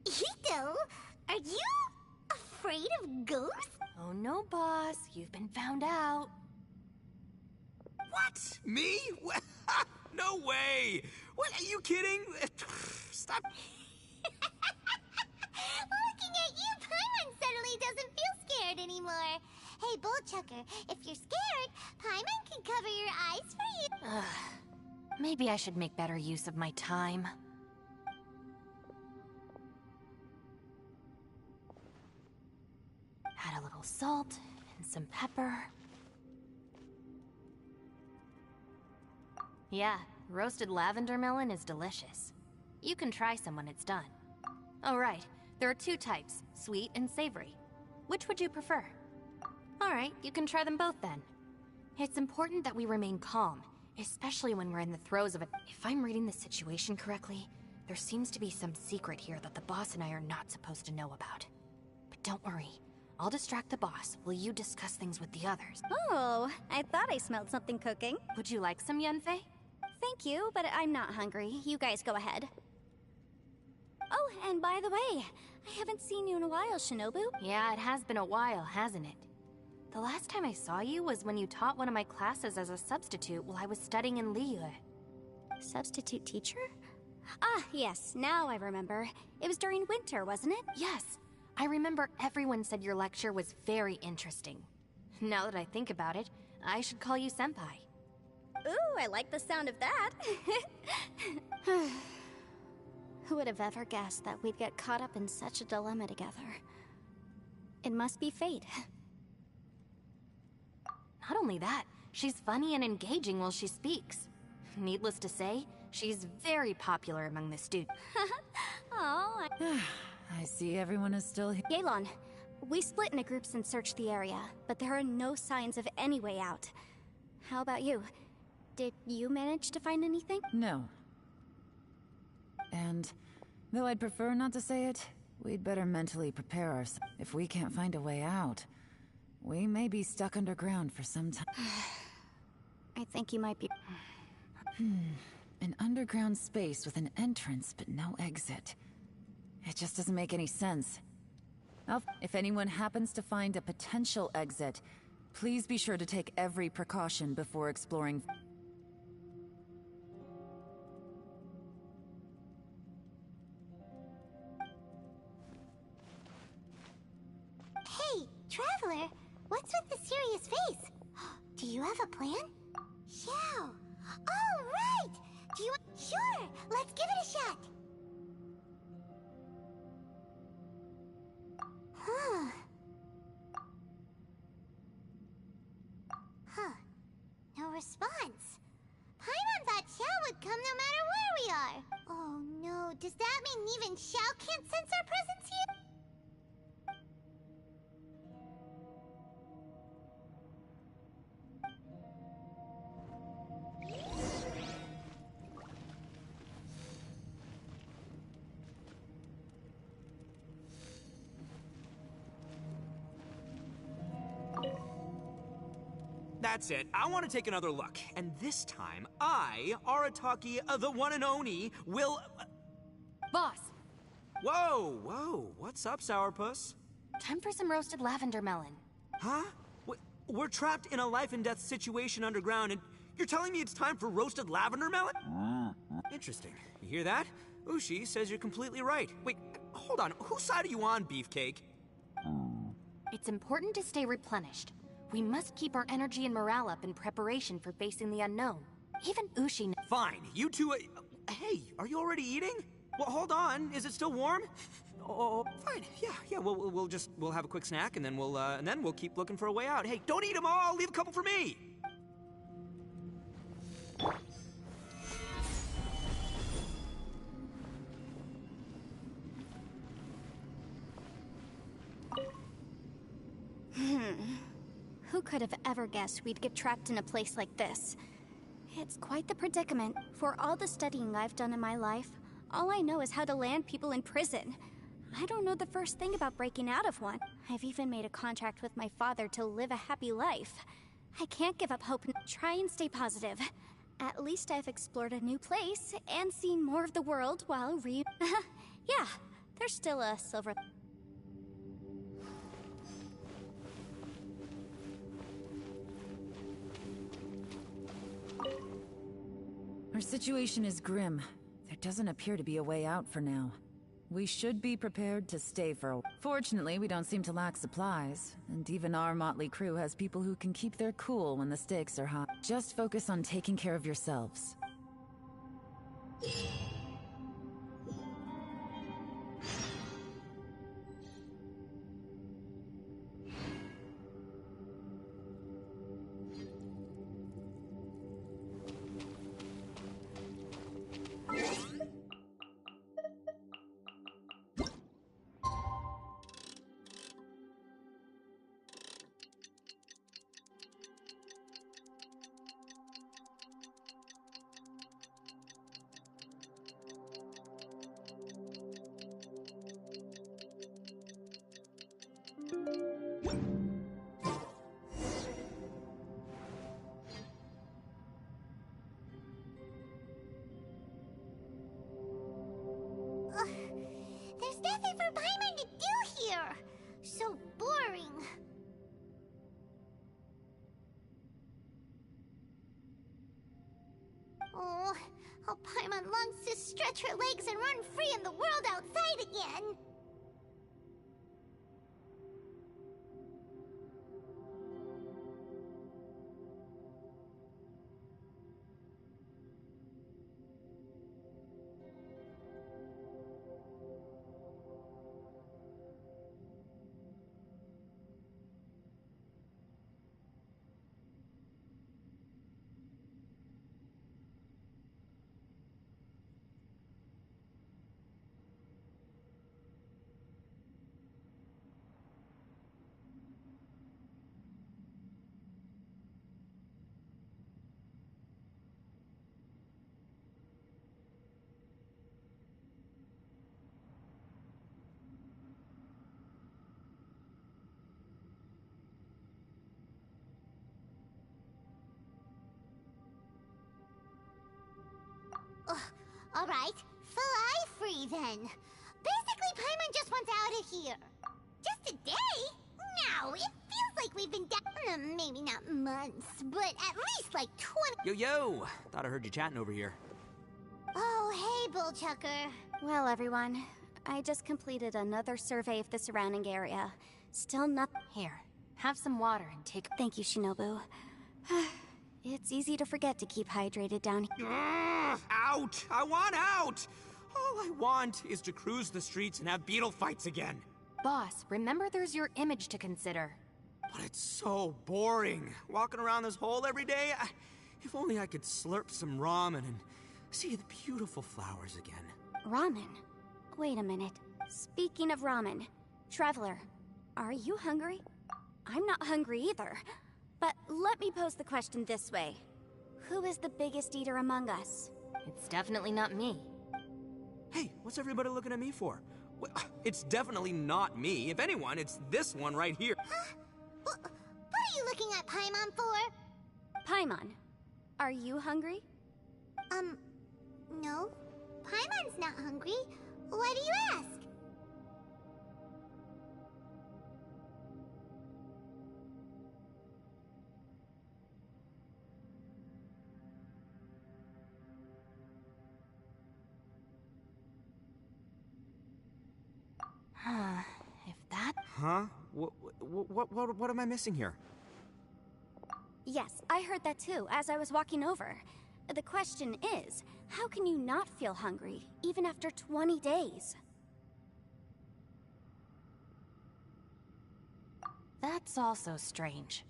Speaker 2: ITTO? Are you afraid of ghosts?
Speaker 4: Oh no, boss. You've been found out.
Speaker 3: What? Me? No way! What, are you kidding? Stop.
Speaker 2: Looking at you, Paimon suddenly doesn't feel scared anymore. Hey, Bullchucker, if you're scared, Paimon can cover your eyes for you.
Speaker 4: Maybe I should make better use of my time. Add a little salt and some pepper. Yeah, roasted lavender melon is delicious. You can try some when it's done. Oh right, there are 2 types, sweet and savory. Which would you prefer? Alright, you can try them both then. It's important that we remain calm, especially when we're in the throes of it. If I'm reading the situation correctly, there seems to be some secret here that the boss and I are not supposed to know about. But don't worry, I'll distract the boss while you discuss things with the others.
Speaker 1: Oh, I thought I smelled something cooking.
Speaker 4: Would you like some, Yanfei?
Speaker 1: Thank you, but I'm not hungry. You guys go ahead. Oh, and by the way, I haven't seen you in a while, Shinobu.
Speaker 4: Yeah, it has been a while, hasn't it? The last time I saw you was when you taught one of my classes as a substitute while I was studying in Liyue.
Speaker 1: Substitute teacher? Ah, yes, now I remember. It was during winter, wasn't it?
Speaker 4: Yes, I remember everyone said your lecture was very interesting. Now that I think about it, I should call you Senpai.
Speaker 1: Ooh, I like the sound of that. Who would have ever guessed that we'd get caught up in such a dilemma together? It must be fate.
Speaker 4: Not only that, she's funny and engaging while she speaks. Needless to say, she's very popular among the students.
Speaker 1: Oh,
Speaker 5: I see everyone is still here.
Speaker 1: Yelan, we split into groups and searched the area, but there are no signs of any way out. How about you? Did you manage to find anything?
Speaker 5: No. And, though I'd prefer not to say it, we'd better mentally prepare ourselves. If we can't find a way out, we may be stuck underground for some time.
Speaker 1: I think you might be...
Speaker 5: An underground space with an entrance but no exit. It just doesn't make any sense. If anyone happens to find a potential exit, please be sure to take every precaution before exploring.
Speaker 2: Hey, Traveler, what's with the serious face? Do you have a plan? Yeah. All right. Do you... Sure, let's give it a shot. Huh. No response. Paimon thought Xiao would come no matter where we are. Oh no, does that mean even Xiao can't sense our presence here?
Speaker 3: That's it. I want to take another look. And this time, I, Arataki, the one and only, will...
Speaker 4: Boss,
Speaker 3: Whoa. What's up, Sourpuss?
Speaker 4: time for some roasted lavender melon.
Speaker 3: Huh? We're trapped in a life and death situation underground, and you're telling me it's time for roasted lavender melon? Interesting. You hear that? Ushi says you're completely right. Wait, hold on. Whose side are you on, Beefcake?
Speaker 4: It's important to stay replenished. We must keep our energy and morale up in preparation for facing the unknown. Even Ushi
Speaker 3: Fine, you two... hey, are you already eating? Well, hold on. Is it still warm? Oh, fine. Yeah. We'll have a quick snack, and then we'll keep looking for a way out. Hey, don't eat them all. Leave a couple for me.
Speaker 1: Who could have ever guessed we'd get trapped in a place like this? It's quite the predicament. For all the studying I've done in my life, all I know is how to land people in prison. I don't know the first thing about breaking out of one. I've even made a contract with my father to live a happy life. I can't give up hope. Try and stay positive. At least I've explored a new place and seen more of the world while yeah, There's still a silver...
Speaker 5: Our situation is grim. There doesn't appear to be a way out for now. We should be prepared to stay for a while. Fortunately, we don't seem to lack supplies, and even our motley crew has people who can keep their cool when the stakes are high. Just focus on taking care of yourselves.
Speaker 2: There's nothing for Paimon to do here! So boring. Oh, how Paimon longs to stretch her legs and run free in the world outside again! Alright, fly free then. Basically, Paimon just wants out of here. Just a day? No, it feels like we've been down, maybe not months, but at least like 20...
Speaker 3: Yo! Thought I heard you chatting over here.
Speaker 2: Oh, hey, Bullchucker.
Speaker 1: Well, everyone, I just completed another survey of the surrounding area. Still nothing...
Speaker 4: Here, have some water and take...
Speaker 1: Thank you, Shinobu. It's easy to forget to keep hydrated down here.
Speaker 3: Out! I want out! All I want is to cruise the streets and have beetle fights again.
Speaker 4: Boss, remember there's your image to consider.
Speaker 3: But it's so boring. Walking around this hole every day. If only I could slurp some ramen and see the beautiful flowers again.
Speaker 1: Ramen? Wait a minute. Speaking of ramen, Traveler, are you hungry? I'm not hungry either. But let me pose the question this way. Who is the biggest eater among us?
Speaker 4: It's definitely not me.
Speaker 3: Hey, what's everybody looking at me for? Well, it's definitely not me. If anyone, it's this one right here.
Speaker 2: Huh? What are you looking at Paimon for?
Speaker 1: Paimon, are you hungry?
Speaker 2: No. Paimon's not hungry. Why do you ask?
Speaker 4: If that...
Speaker 3: Huh? What am I missing here?
Speaker 1: Yes, I heard that too, as I was walking over. The question is, how can you not feel hungry, even after 20 days?
Speaker 4: That's also strange.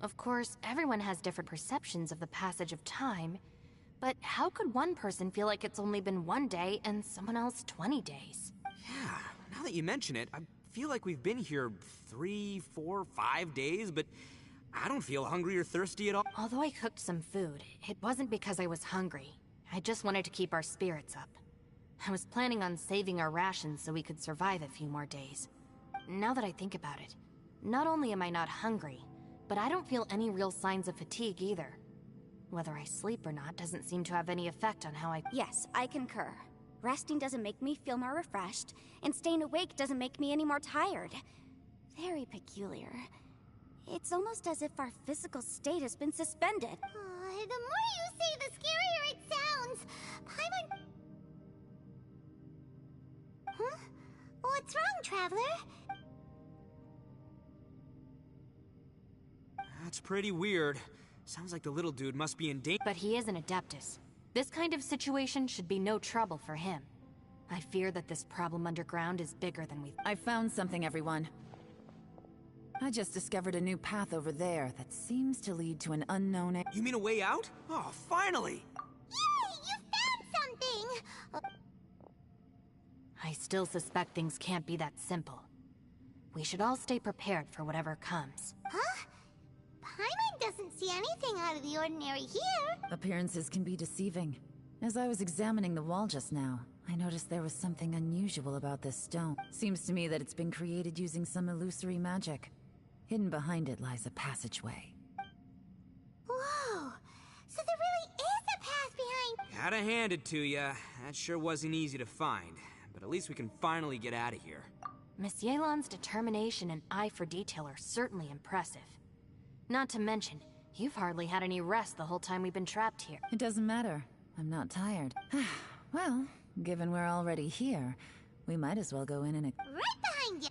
Speaker 4: Of course, everyone has different perceptions of the passage of time, but how could one person feel like it's only been 1 day and someone else 20 days?
Speaker 3: Yeah, now that you mention it, I feel like we've been here 3, 4, 5 days, but I don't feel hungry or thirsty at all.
Speaker 4: Although I cooked some food, it wasn't because I was hungry. I just wanted to keep our spirits up. I was planning on saving our rations so we could survive a few more days. Now that I think about it, not only am I not hungry, but I don't feel any real signs of fatigue either. Whether I sleep or not doesn't seem to have any effect on how I...
Speaker 1: Yes, I concur. resting doesn't make me feel more refreshed, and staying awake doesn't make me any more tired. Very peculiar. It's almost as if our physical state has been suspended.
Speaker 2: The more you say, the scarier it sounds. Paimon... Huh? What's wrong, Traveler?
Speaker 3: That's pretty weird. Sounds like the little dude must be in danger.
Speaker 4: But he is an Adeptus. This kind of situation should be no trouble for him. I fear that this problem underground is bigger than we...
Speaker 5: I found something, everyone. I just discovered a new path over there that seems to lead to an unknown...
Speaker 3: You mean a way out? Oh, finally!
Speaker 2: Yay! You found something!
Speaker 4: I still suspect things can't be that simple. We should all stay prepared for whatever comes.
Speaker 2: Huh? Paimon doesn't see anything out of the ordinary here.
Speaker 5: Appearances can be deceiving. As I was examining the wall just now, I noticed there was something unusual about this stone. Seems to me that it's been created using some illusory magic. Hidden behind it lies a passageway.
Speaker 2: Whoa! So there really is a path behind...
Speaker 3: Gotta hand it to ya. That sure wasn't easy to find. But at least we can finally get out of here.
Speaker 4: Miss Yelan's determination and eye for detail are certainly impressive. Not to mention, you've hardly had any rest the whole time we've been trapped here.
Speaker 5: It doesn't matter. I'm not tired. Well, given we're already here, we might as well go in and...
Speaker 2: Right behind you!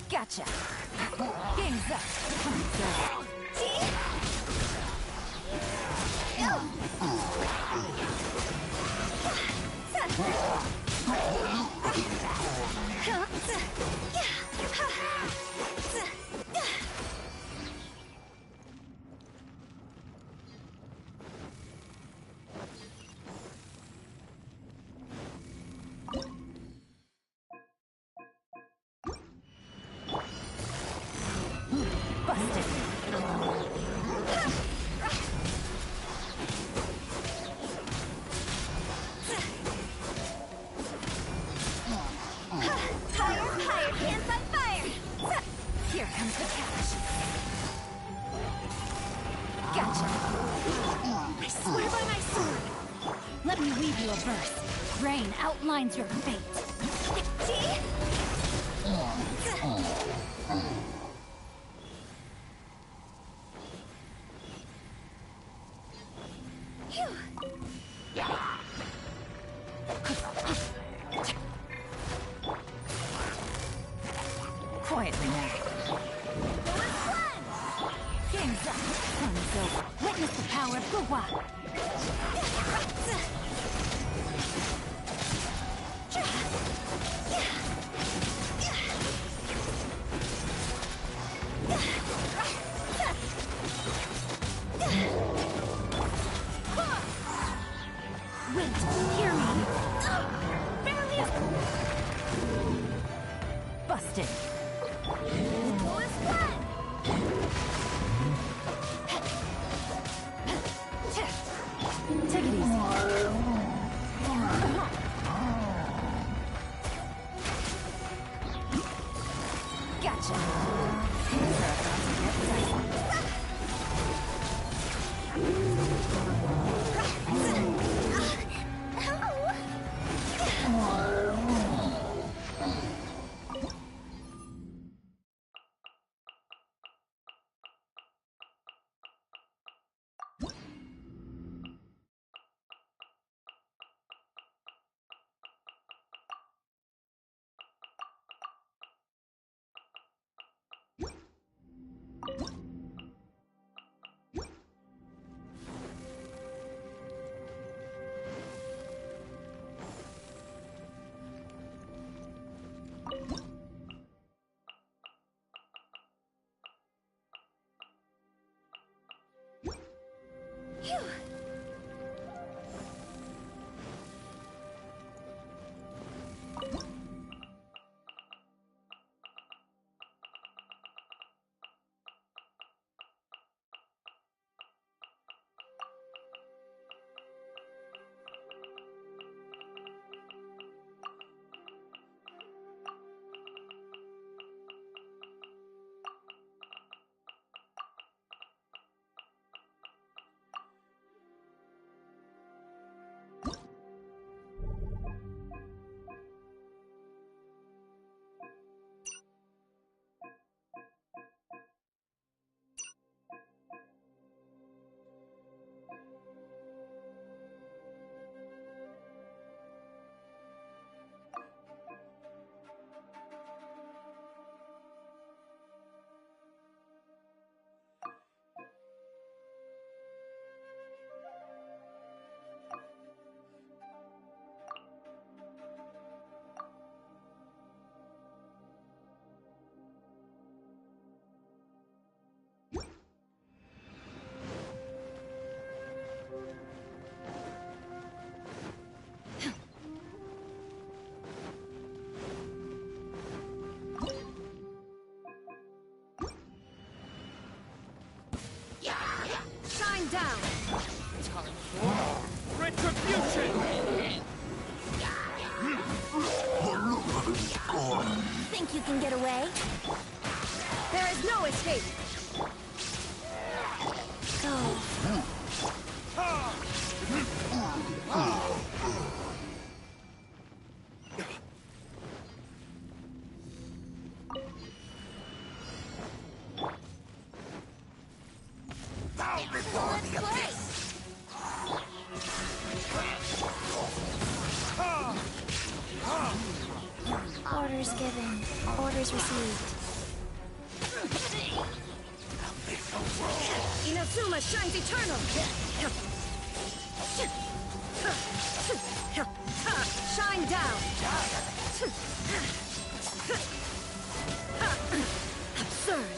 Speaker 5: Gotcha! Game's up! Let me read you a verse. Rain outlines your fate. quietly now. Game's up. Fun's over.
Speaker 4: Witness the power of Guwa! Wait, hear me! Barely
Speaker 5: Busted. Take it easy. Gotcha.
Speaker 4: down!
Speaker 7: Retribution!
Speaker 4: Think you can get away? There is no escape! Go. Orders given. Orders received. Inazuma shines eternal! Shine down! Absurd!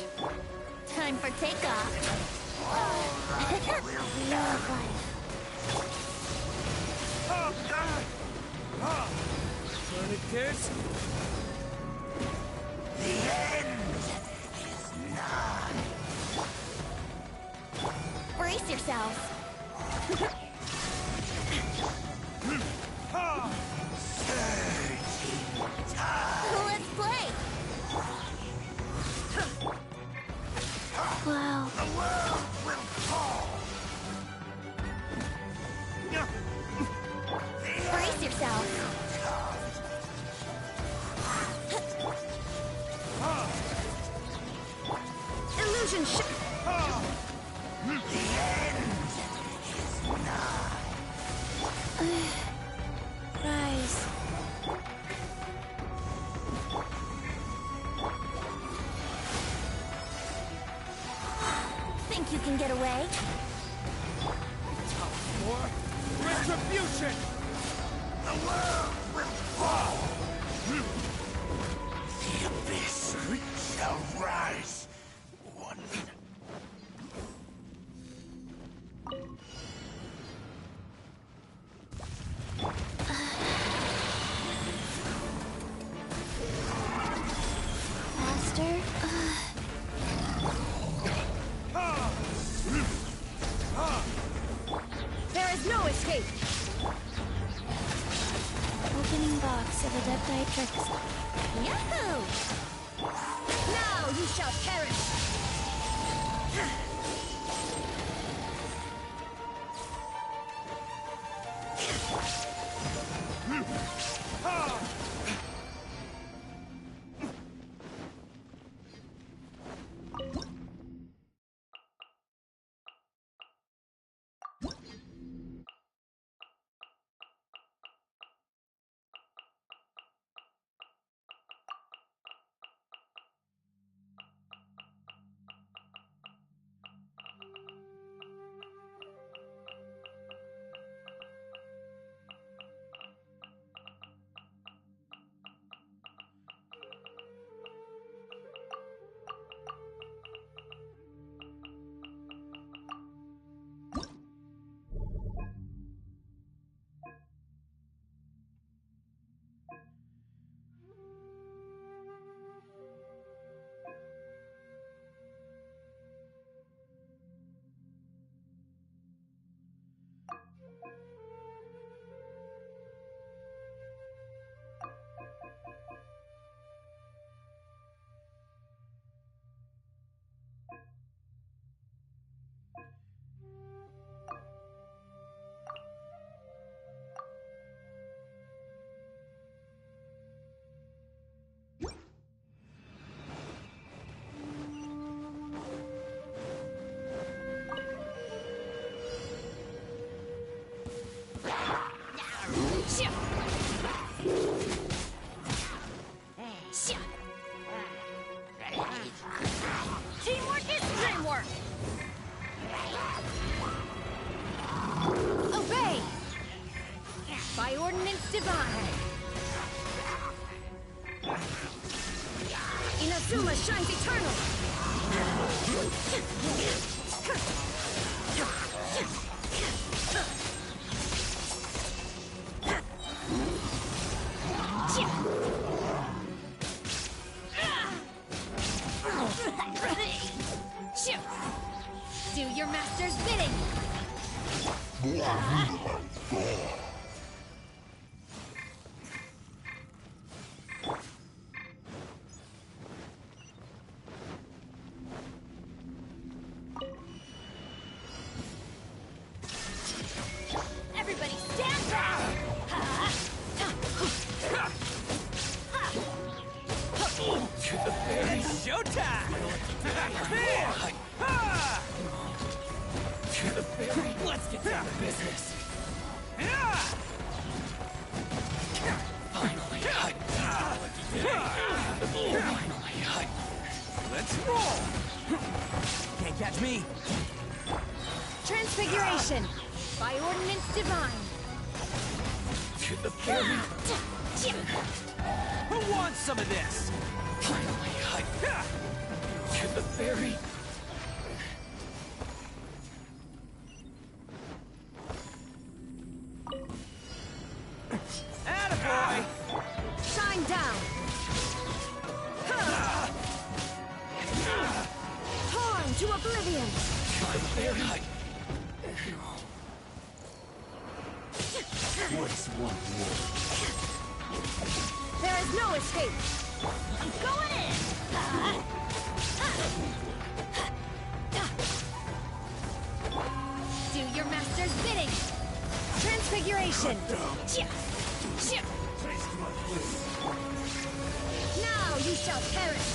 Speaker 2: Time for takeoff. Will be our life.
Speaker 7: Sonic Disc?
Speaker 8: The end is nigh.
Speaker 2: Brace yourselves. Let's play. Wow.
Speaker 8: The world will fall.
Speaker 2: Brace yourselves.
Speaker 4: Illusion
Speaker 8: The end is nigh.
Speaker 2: Rise. think you can get away?
Speaker 7: More retribution!
Speaker 8: The world will fall! The abyss shall rise! One...
Speaker 2: Faster?
Speaker 9: There is no escape!
Speaker 2: Opening box of Adepti tricks.
Speaker 9: Yahoo! Now you shall perish! Teamwork is dreamwork! Obey! By ordinance divine! Inazuma shines eternal! Do your master's bidding! Everybody stand down!
Speaker 3: It's showtime! Let's get down to business. Finally. Let's roll! Can't catch me.
Speaker 9: Transfiguration! By ordinance divine!
Speaker 3: To the ferry. Who wants some of this? Finally. To the ferry. Attaboy!
Speaker 9: Shine down! Torn to oblivion!
Speaker 8: What's one more?
Speaker 9: There is no escape! I'm going in! Do your master's bidding! Transfiguration! Now you shall perish!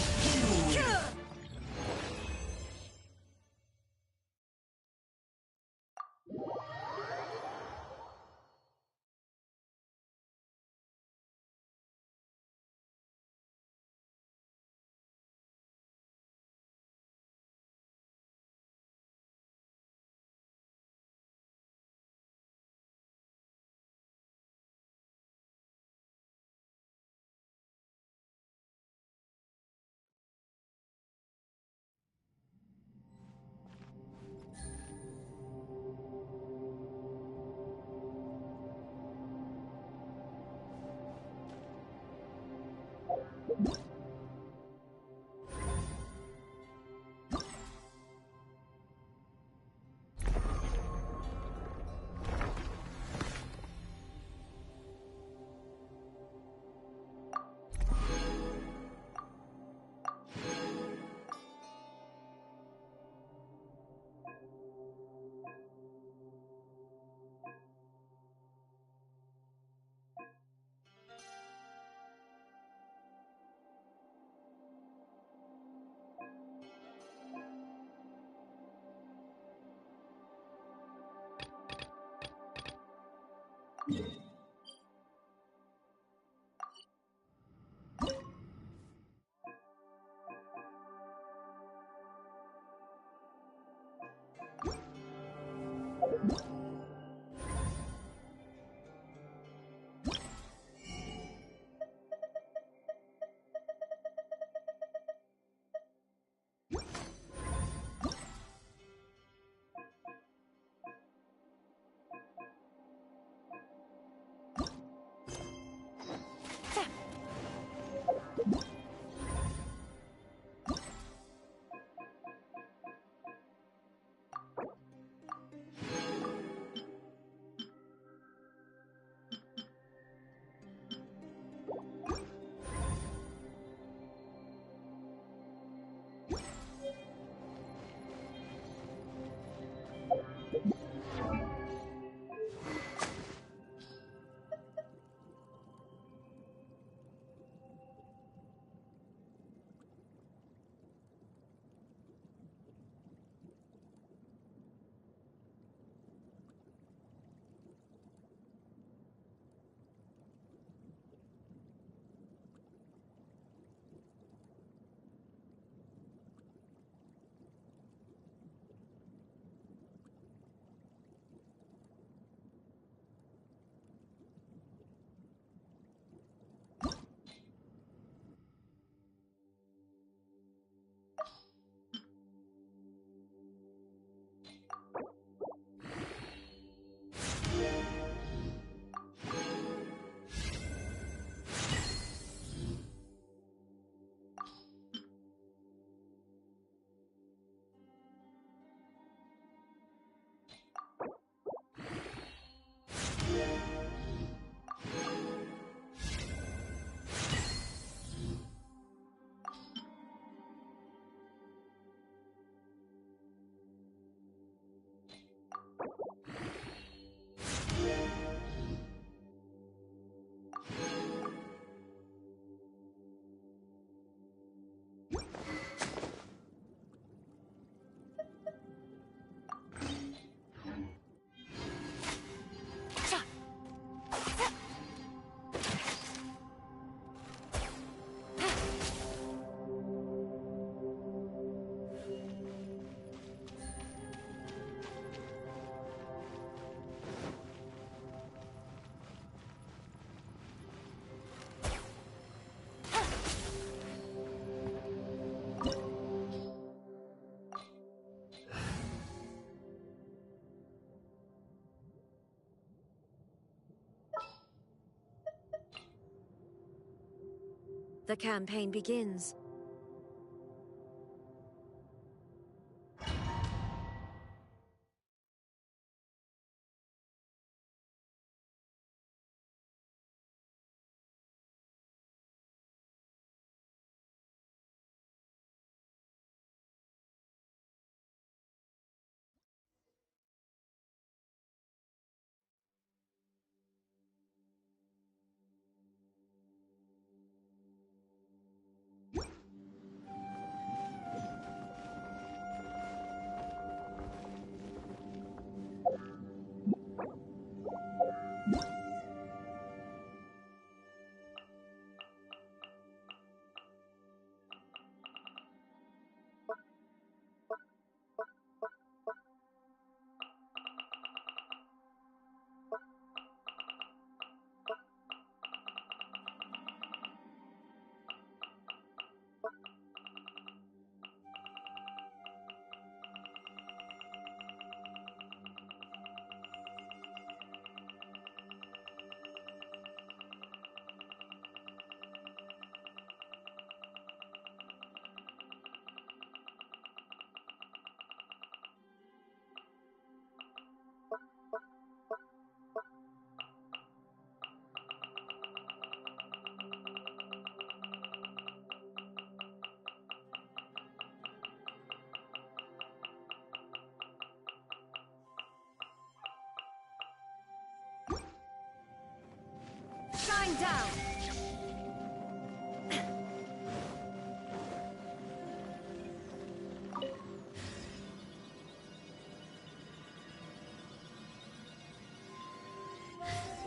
Speaker 10: The campaign begins.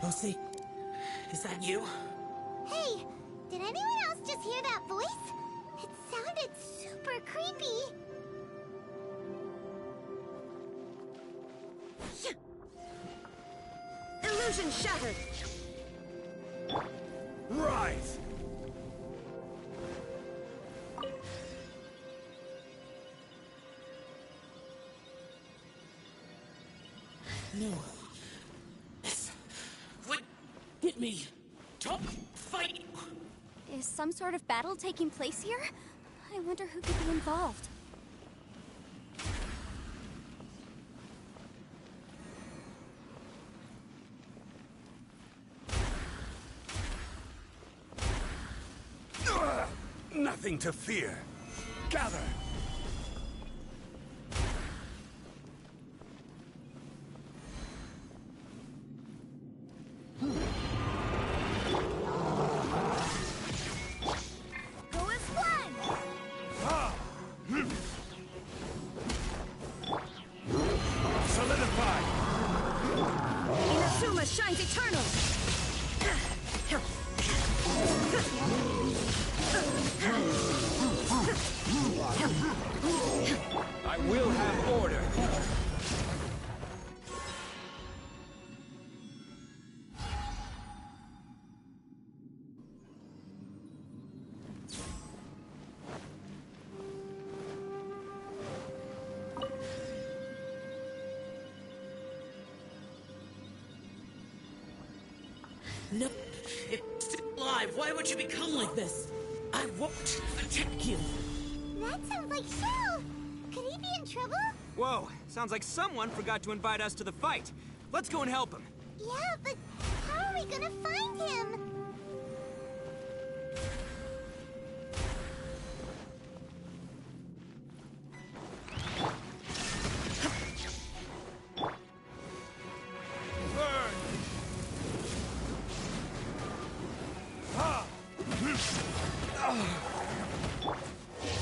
Speaker 6: Lucy, is that you?
Speaker 2: Hey, did anyone else just hear that voice? It sounded super creepy.
Speaker 10: Illusion shattered!
Speaker 7: Rise!
Speaker 6: No. This would get me. Don't fight!
Speaker 1: Is some sort of battle taking place here? I wonder who could be involved.
Speaker 7: Nothing to fear. Gather!
Speaker 2: Go as one!
Speaker 7: Solidify!
Speaker 9: Inazuma shines eternal!
Speaker 7: I will have order.
Speaker 6: No. It's alive. Why would you become like this? I won't attack you.
Speaker 2: That sounds like Xiao! Could he be in trouble?
Speaker 3: Whoa, sounds like someone forgot to invite us to the fight. Let's go and help him.
Speaker 2: Yeah, but how are we gonna find him?
Speaker 7: Burn!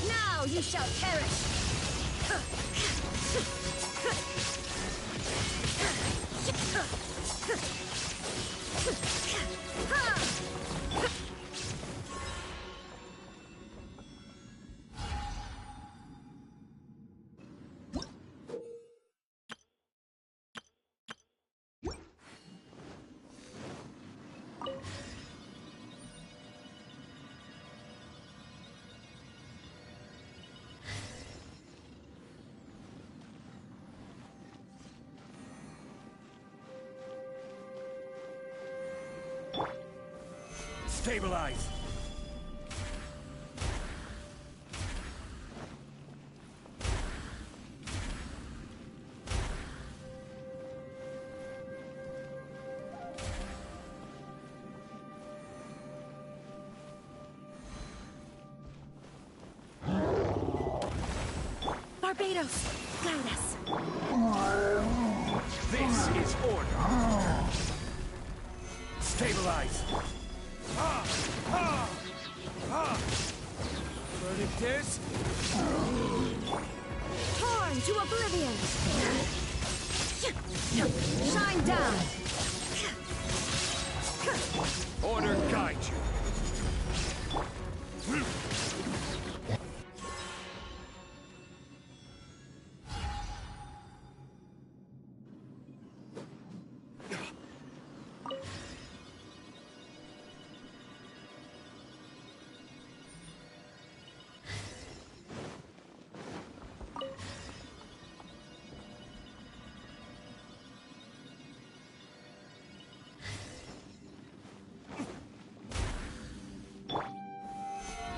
Speaker 9: Now you shall perish!
Speaker 7: Stabilize!
Speaker 9: Barbados, guide us.
Speaker 7: This is order! Stabilize! Verdictus?
Speaker 9: Torn to oblivion! Shine down!
Speaker 7: Order guide you.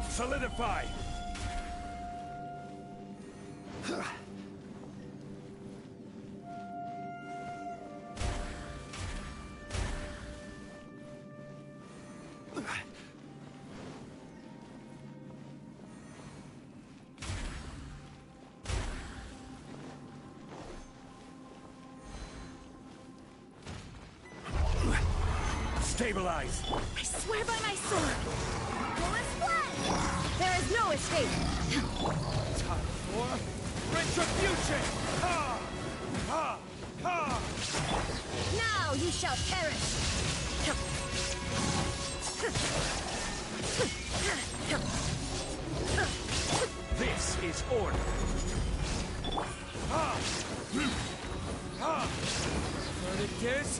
Speaker 7: Solidify! Stabilize!
Speaker 9: I swear by my sword!
Speaker 2: Go as one!
Speaker 9: There is no escape!
Speaker 7: Time for retribution! Ha! Ha!
Speaker 9: Now you shall perish!
Speaker 7: This is order. Heard it, this?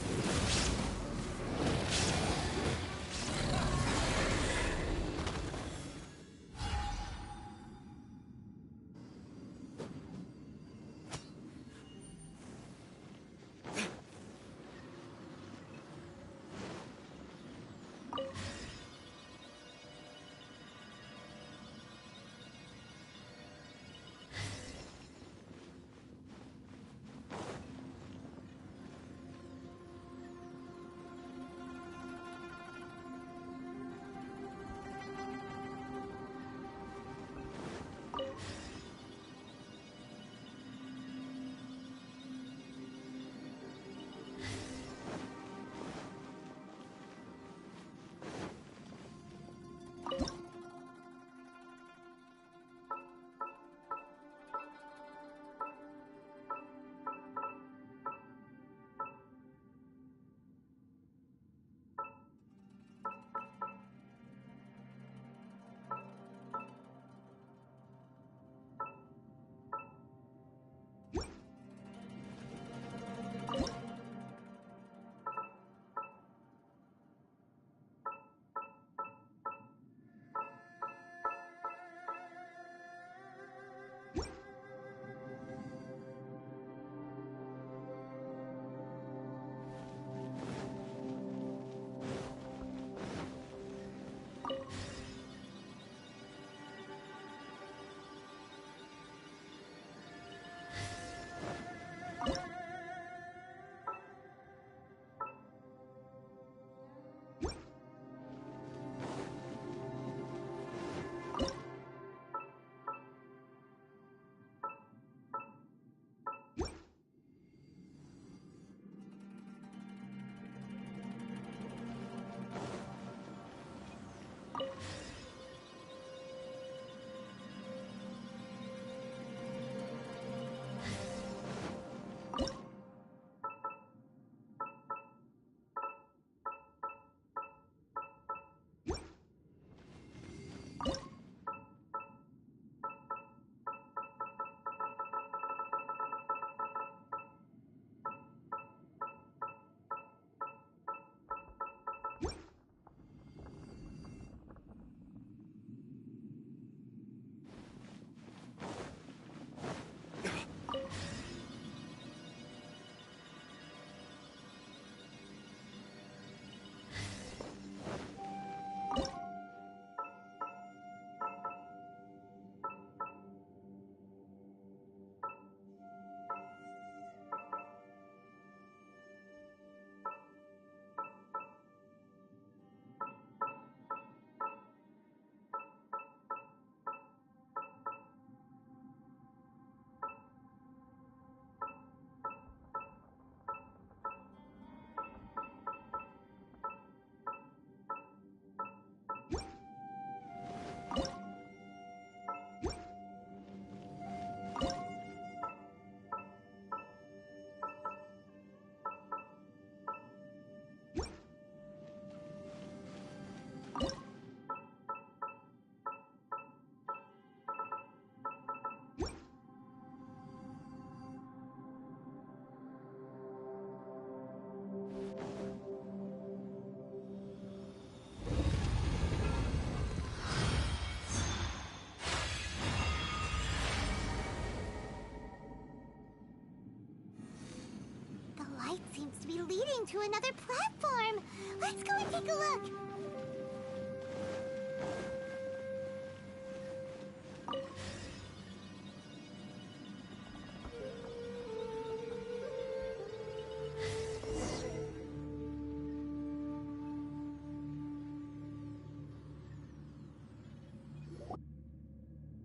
Speaker 2: Seems to be leading to another platform. Let's go and take a look.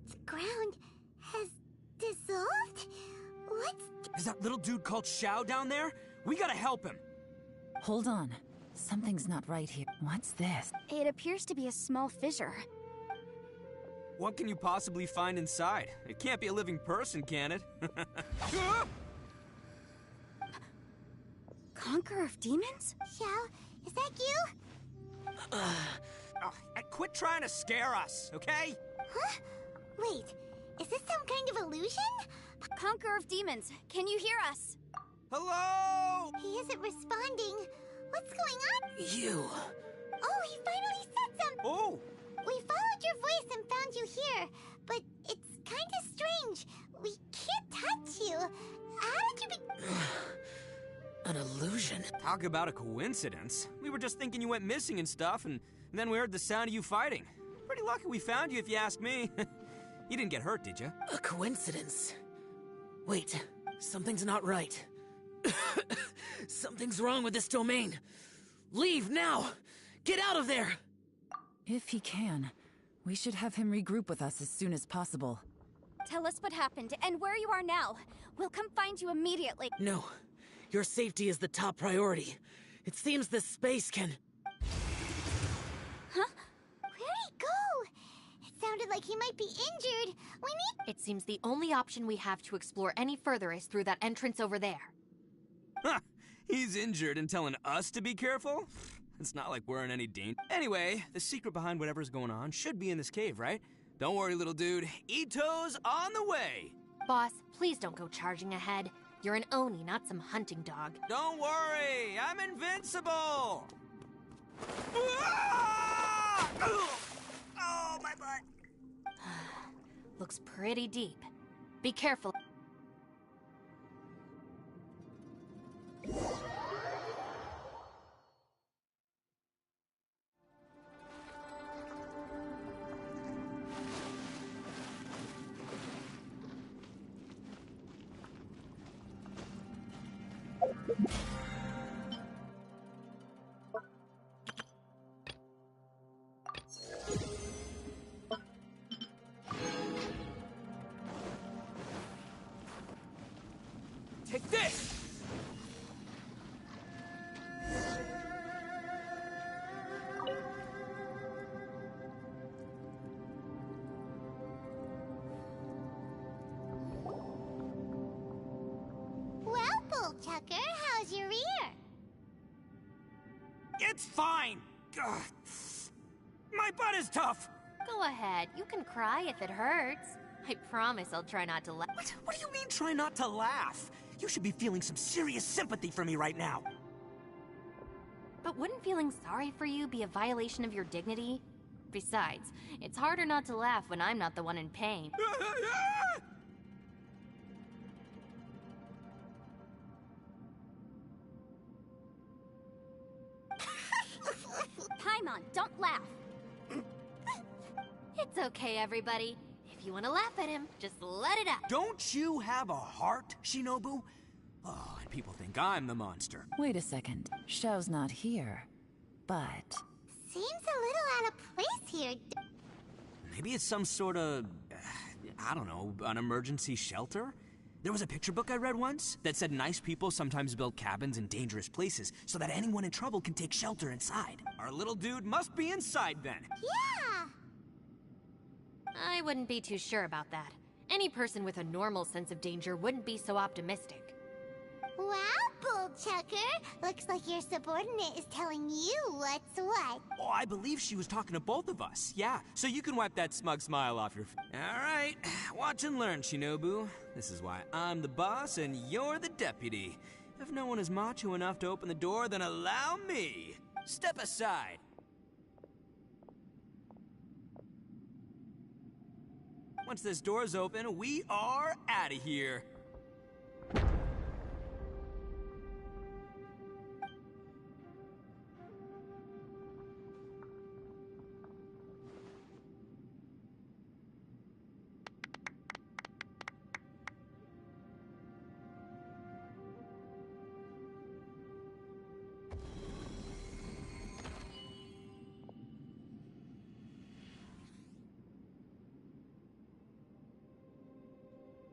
Speaker 2: The ground has dissolved? What's...
Speaker 3: Is that little dude called XIAO down there? We gotta help him.
Speaker 5: Hold on. Something's not right here. What's this?
Speaker 1: It appears to be a small fissure.
Speaker 3: What can you possibly find inside? It can't be a living person, can it?
Speaker 1: Conqueror of demons?
Speaker 2: Xiao, is that you?
Speaker 3: Oh, and quit trying to scare us, okay?
Speaker 2: Huh? Wait, is this some kind of illusion?
Speaker 1: Conqueror of demons, can you hear us?
Speaker 3: Hello?
Speaker 2: He isn't responding. What's going on?
Speaker 6: You.
Speaker 2: Oh, he finally said something!
Speaker 3: Oh!
Speaker 2: We followed your voice and found you here, but it's kind of strange. We can't touch you. How did you be...
Speaker 6: An illusion?
Speaker 3: Talk about a coincidence. We were just thinking you went missing and stuff, and then we heard the sound of you fighting. Pretty lucky we found you, if you ask me. You didn't get hurt, did you?
Speaker 6: A coincidence? Wait, something's not right. Something's wrong with this domain. Leave now! Get out of there!
Speaker 5: If he can, we should have him regroup with us as soon as possible.
Speaker 1: Tell us what happened and where you are now. We'll come find you immediately.
Speaker 6: No. Your safety is the top priority. It seems this space can...
Speaker 2: Huh? Where'd he go? It sounded like he might be injured. We need...
Speaker 4: It seems the only option we have to explore any further is through that entrance over there.
Speaker 3: Huh. He's injured and telling us to be careful? It's not like we're in any danger. Anyway, the secret behind whatever's going on should be in this cave, right? Don't worry, little dude. ITTO's on the way!
Speaker 4: Boss, please don't go charging ahead. You're an Oni, not some hunting dog.
Speaker 3: Don't worry! I'm invincible! Ah! Oh, my butt!
Speaker 4: Looks pretty deep. Be careful.
Speaker 3: Take this!
Speaker 2: Well, Bullchucker, how's your ear?
Speaker 3: It's fine! Ugh. My butt is tough!
Speaker 4: Go ahead, you can cry if it hurts. I promise I'll try not to laugh.
Speaker 3: What do you mean, try not to laugh? You should be feeling some serious sympathy for me right now.
Speaker 4: But wouldn't feeling sorry for you be a violation of your dignity? Besides, it's harder not to laugh when I'm not the one in pain.
Speaker 1: Paimon, don't laugh.
Speaker 4: It's okay, everybody. If you want to laugh at him, just let it out.
Speaker 3: Don't you have a heart, Shinobu? Oh, and people think I'm the monster.
Speaker 5: Wait a second. Xiao's not here. But...
Speaker 2: Seems a little out of place here.
Speaker 3: Maybe it's some sort of, I don't know, an emergency shelter? There was a picture book I read once that said nice people sometimes build cabins in dangerous places so that anyone in trouble can take shelter inside. Our little dude must be inside then.
Speaker 2: Yeah!
Speaker 4: I wouldn't be too sure about that. Any person with a normal sense of danger wouldn't be so optimistic.
Speaker 2: Wow, Bullchucker! Looks like your subordinate is telling you what's what.
Speaker 3: Oh, I believe she was talking to both of us. Yeah, so you can wipe that smug smile off your face. All right, watch and learn, Shinobu. This is why I'm the boss and you're the deputy. If no one is macho enough to open the door, then allow me. Step aside. Once this door's open, we are out of here.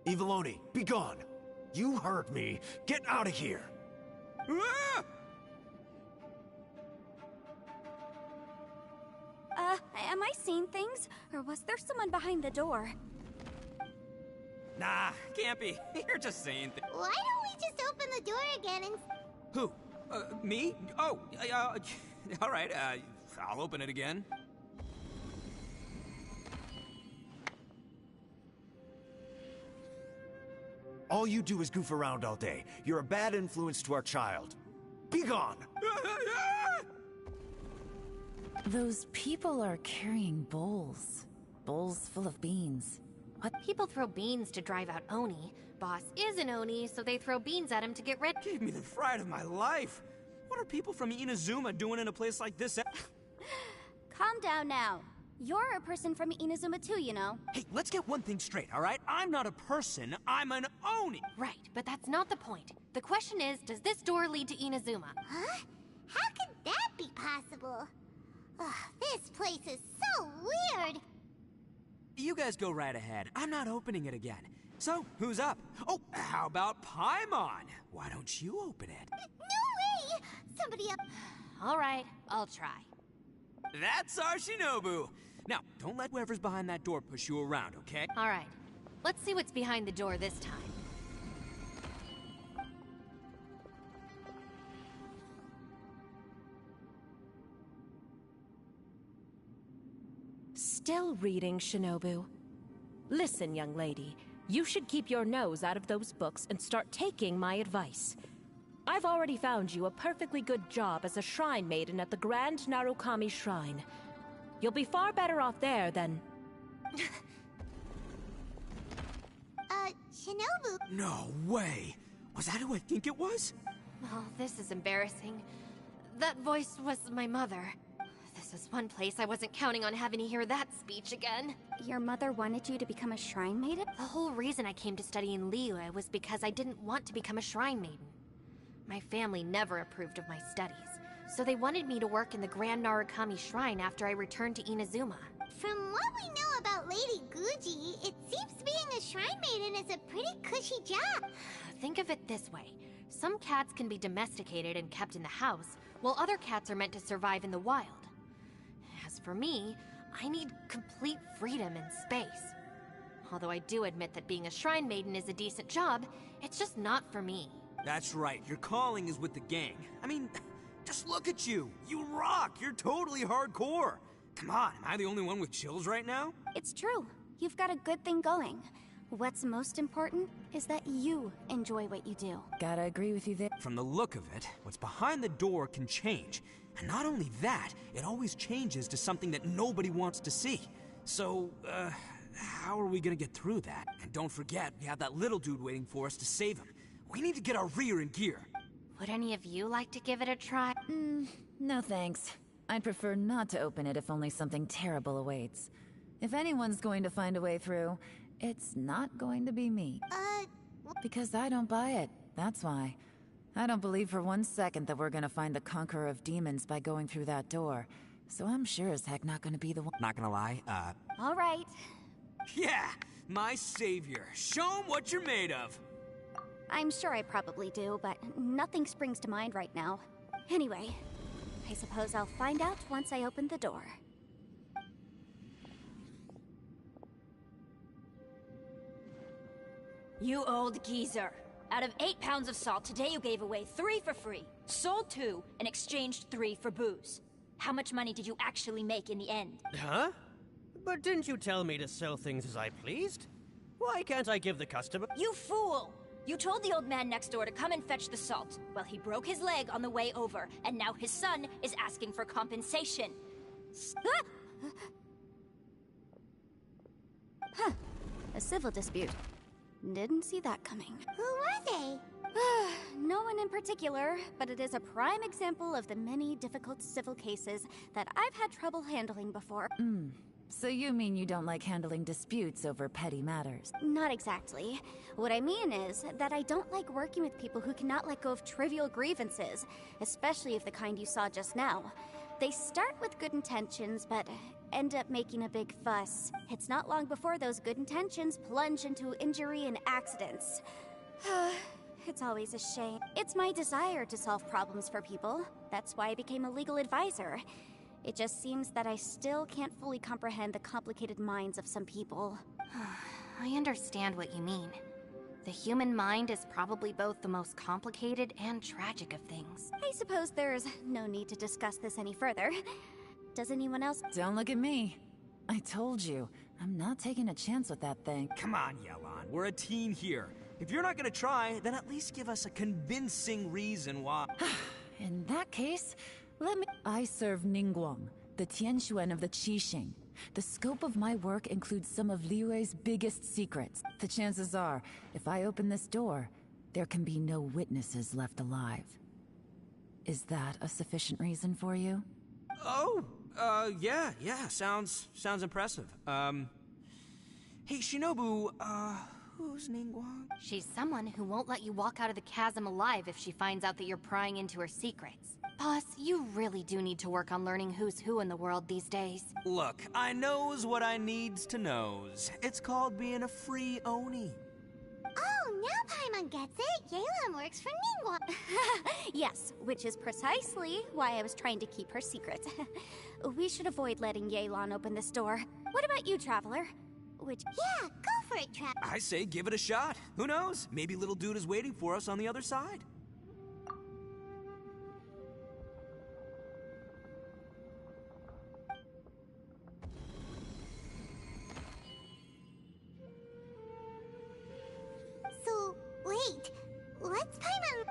Speaker 8: Eviloni, be gone! You heard me! Get out of here!
Speaker 3: Ah!
Speaker 1: Am I seeing things? Or was there someone behind the door?
Speaker 3: Nah, can't be. You're just saying things.
Speaker 2: Why don't we just open the door again and...
Speaker 3: Who? Me? Oh, all right, I'll open it again.
Speaker 8: All you do is goof around all day. You're a bad influence to our child. Be gone!
Speaker 5: Those people are carrying bowls. Bowls full of beans.
Speaker 4: What? People throw beans to drive out Oni. Boss is an Oni, so they throw beans at him to get rid.
Speaker 3: Gave me the fright of my life. What are people from Inazuma doing in a place like this?
Speaker 1: Calm down now. You're a person from Inazuma too, you know.
Speaker 3: Hey, let's get one thing straight, all right? I'm not a person, I'm an Oni!
Speaker 4: Right, but that's not the point. The question is, does this door lead to Inazuma?
Speaker 2: Huh? How could that be possible? Ugh, this place is so weird!
Speaker 3: You guys go right ahead. I'm not opening it again. So, who's up? Oh, how about Paimon? Why don't you open it?
Speaker 2: No way! Somebody up...
Speaker 4: All right, I'll try.
Speaker 3: That's our Shinobu! Now, don't let whoever's behind that door push you around, okay?
Speaker 4: All right, let's see what's behind the door this time.
Speaker 11: Still reading, Shinobu. Listen, young lady. You should keep your nose out of those books and start taking my advice. I've already found you a perfectly good job as a shrine maiden at the Grand Narukami Shrine. You'll be far better off there than...
Speaker 2: Shinobu...
Speaker 3: No way! Was that who I think it was?
Speaker 4: Oh, this is embarrassing. That voice was my mother. This is one place I wasn't counting on having to hear that speech again.
Speaker 1: Your mother wanted you to become a shrine maiden?
Speaker 4: The whole reason I came to study in Liyue was because I didn't want to become a shrine maiden. My family never approved of my studies, so they wanted me to work in the Grand Narukami Shrine after I returned to Inazuma.
Speaker 2: From what we know about Lady Guji, it seems being a shrine maiden is a pretty cushy job.
Speaker 4: Think of it this way. Some cats can be domesticated and kept in the house, while other cats are meant to survive in the wild. As for me, I need complete freedom and space. Although I do admit that being a shrine maiden is a decent job, it's just not for me.
Speaker 3: That's right, your calling is with the gang. I mean, just look at you. You rock, you're totally hardcore. Come on, am I the only one with chills right now?
Speaker 1: It's true. You've got a good thing going. What's most important is that you enjoy what you do.
Speaker 5: Gotta agree with you there.
Speaker 3: From the look of it, what's behind the door can change. And not only that, it always changes to something that nobody wants to see. So, how are we gonna get through that? And don't forget, we have that little dude waiting for us to save him. We need to get our rear in gear.
Speaker 4: Would any of you like to give it a try?
Speaker 5: No thanks. I'd prefer not to open it if only something terrible awaits. If anyone's going to find a way through, it's not going to be me. Because I don't buy it, that's why. I don't believe for 1 second that we're gonna find the Conqueror of Demons by going through that door. So I'm sure as heck not gonna be the one.
Speaker 3: Not gonna lie,
Speaker 1: All right.
Speaker 3: yeah, my savior. Show 'em what you're made of.
Speaker 1: I'm sure I probably do, but nothing springs to mind right now. Anyway, I suppose I'll find out once I open the door.
Speaker 9: You old geezer. Out of 8 pounds of salt, today you gave away 3 for free, sold 2, and exchanged 3 for booze. How much money did you actually make in the end?
Speaker 12: Huh? But didn't you tell me to sell things as I pleased? Why can't I give the customer—
Speaker 9: You fool! You told the old man next door to come and fetch the salt. Well, he broke his leg on the way over, and now his son is asking for compensation.
Speaker 1: Huh. A civil dispute. Didn't see that coming.
Speaker 2: Who were they?
Speaker 1: No one in particular, but it is a prime example of the many difficult civil cases that I've had trouble handling before.
Speaker 5: So you mean you don't like handling disputes over petty matters?
Speaker 1: Not exactly. What I mean is that I don't like working with people who cannot let go of trivial grievances, especially of the kind you saw just now. They start with good intentions, but end up making a big fuss. It's not long before those good intentions plunge into injury and accidents. It's always a shame. It's my desire to solve problems for people. That's why I became a legal advisor. It just seems that I still can't fully comprehend the complicated minds of some people.
Speaker 4: I understand what you mean. The human mind is probably both the most complicated and tragic of things.
Speaker 1: I suppose there's no need to discuss this any further. Does anyone else?
Speaker 5: Don't look at me. I told you, I'm not taking a chance with that thing.
Speaker 3: Come on, Yelan. We're a team here. If you're not gonna try, then at least give us a convincing reason why.
Speaker 5: In that case, I serve Ningguang, the Tianxuan of the Qixing. The scope of my work includes some of Liyue's biggest secrets. The chances are, if I open this door, there can be no witnesses left alive. Is that a sufficient reason for you?
Speaker 3: Oh, yeah, sounds impressive. Hey, Shinobu, who's Ningguang?
Speaker 4: She's someone who won't let you walk out of the chasm alive if she finds out that you're prying into her secrets. Boss, you really do need to work on learning who's who in the world these days.
Speaker 3: Look, I knows what I needs to knows. It's called being a free Oni.
Speaker 2: Oh, now Paimon gets it. Yelan works for Ningguang.
Speaker 1: Yes, which is precisely why I was trying to keep her secret. We should avoid letting Yelan open this door. What about you, Traveler?
Speaker 2: Yeah, go for it, Trav.
Speaker 3: I say give it a shot. Who knows? Maybe little dude is waiting for us on the other side.
Speaker 2: So, wait. Let's Paimon...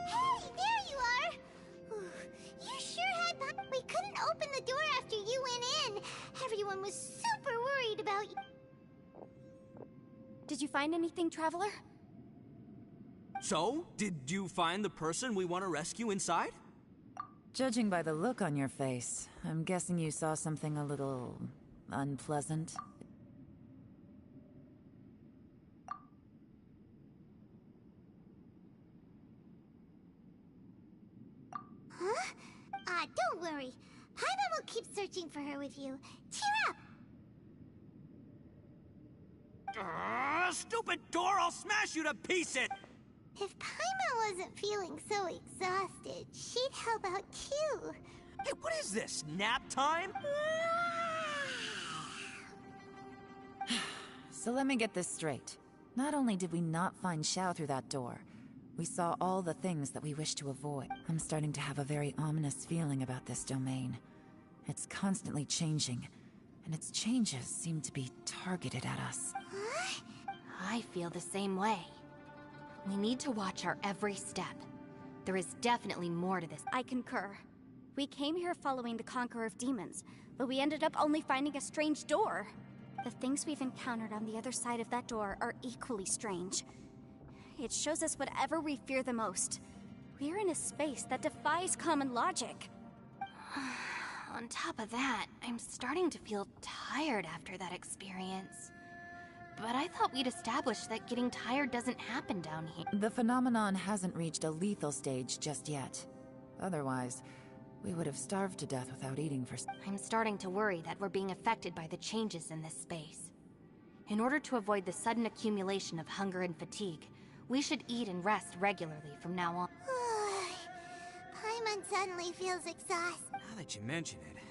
Speaker 2: Hey, there you are! You sure had fun. We couldn't open the door after you went in. Everyone was super worried about you.
Speaker 1: Did you find anything, Traveler?
Speaker 3: So, did you find the person we want to rescue inside?
Speaker 5: Judging by the look on your face, I'm guessing you saw something a little unpleasant.
Speaker 2: Huh? Don't worry. Paimon will keep searching for her with you. Cheer up!
Speaker 3: Stupid door! I'll smash you to pieces!
Speaker 2: If Paimon wasn't feeling so exhausted, she'd help out too.
Speaker 3: Hey, what is this? Nap time?
Speaker 5: So let me get this straight. Not only did we not find Xiao through that door, we saw all the things that we wish to avoid. I'm starting to have a very ominous feeling about this domain. It's constantly changing, and its changes seem to be targeted at us.
Speaker 2: Huh?
Speaker 4: I feel the same way. We need to watch our every step. There is definitely more to this.
Speaker 1: I concur. We came here following the Conqueror of Demons, but we ended up only finding a strange door. The things we've encountered on the other side of that door are equally strange. It shows us whatever we fear the most. We're in a space that defies common logic.
Speaker 4: On top of that, I'm starting to feel tired after that experience. But I thought we'd established that getting tired doesn't happen down here.
Speaker 5: The phenomenon hasn't reached a lethal stage just yet. Otherwise, we would have starved to death without eating for...
Speaker 4: I'm starting to worry that we're being affected by the changes in this space. In order to avoid the sudden accumulation of hunger and fatigue, we should eat and rest regularly from now on.
Speaker 2: Paimon suddenly feels exhausted.
Speaker 3: Now that you mention it,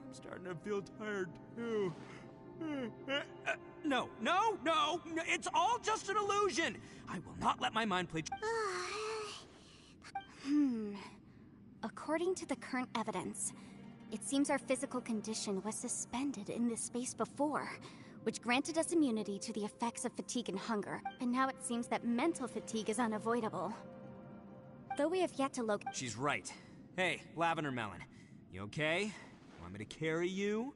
Speaker 3: I'm starting to feel tired too. No, it's all just an illusion! I will not let my mind play...
Speaker 1: According to the current evidence, it seems our physical condition was suspended in this space before, which granted us immunity to the effects of fatigue and hunger. And now it seems that mental fatigue is unavoidable. Though we have yet to locate...
Speaker 3: She's right. Hey, Lavender Melon, you okay? Want me to carry you?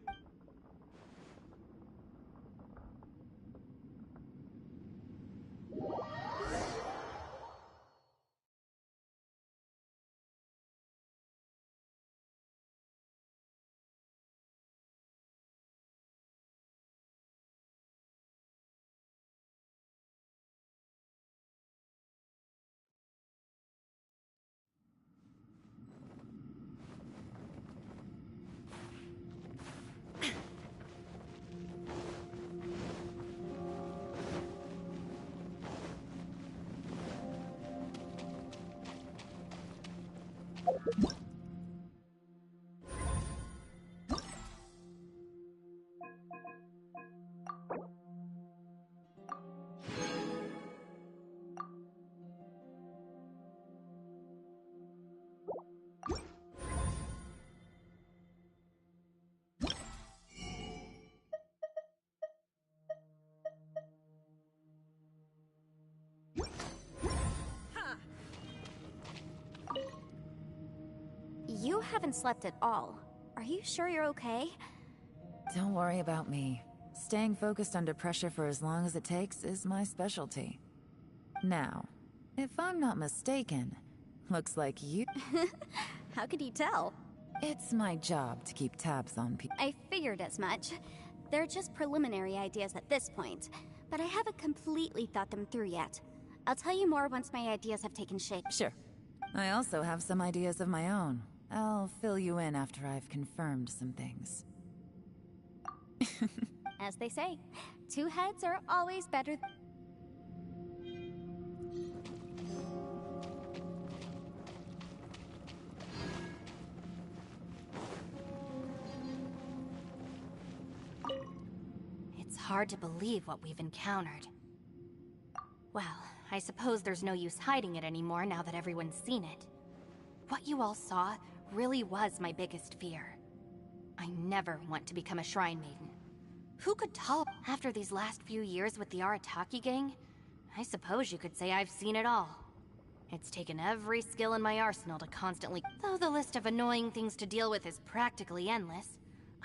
Speaker 1: You haven't slept at all. Are you sure you're okay?
Speaker 5: Don't worry about me. Staying focused under pressure for as long as it takes is my specialty. Now, if I'm not mistaken, looks like you...
Speaker 1: How could you tell?
Speaker 5: It's my job to keep tabs on people.
Speaker 1: I figured as much. They're just preliminary ideas at this point, but I haven't completely thought them through yet. I'll tell you more once my ideas have taken shape.
Speaker 5: Sure. I also have some ideas of my own. I'll fill you in after I've confirmed some things.
Speaker 1: As they say, two heads are always better.
Speaker 4: It's hard to believe what we've encountered. Well, I suppose there's no use hiding it anymore now that everyone's seen it. What you all saw really was my biggest fear. I never want to become a Shrine Maiden. Who could tolerate... After these last few years with the Arataki gang, I suppose you could say I've seen it all. It's taken every skill in my arsenal to constantly... Though the list of annoying things to deal with is practically endless,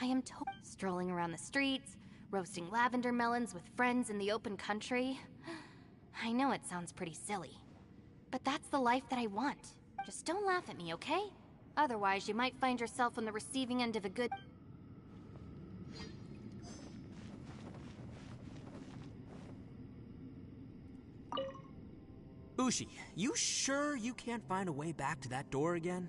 Speaker 4: I am strolling around the streets, roasting lavender melons with friends in the open country. I know it sounds pretty silly, but that's the life that I want. Just don't laugh at me, okay? Otherwise, you might find yourself on the receiving end of a good...
Speaker 3: Ushi, you sure you can't find a way back to that door again?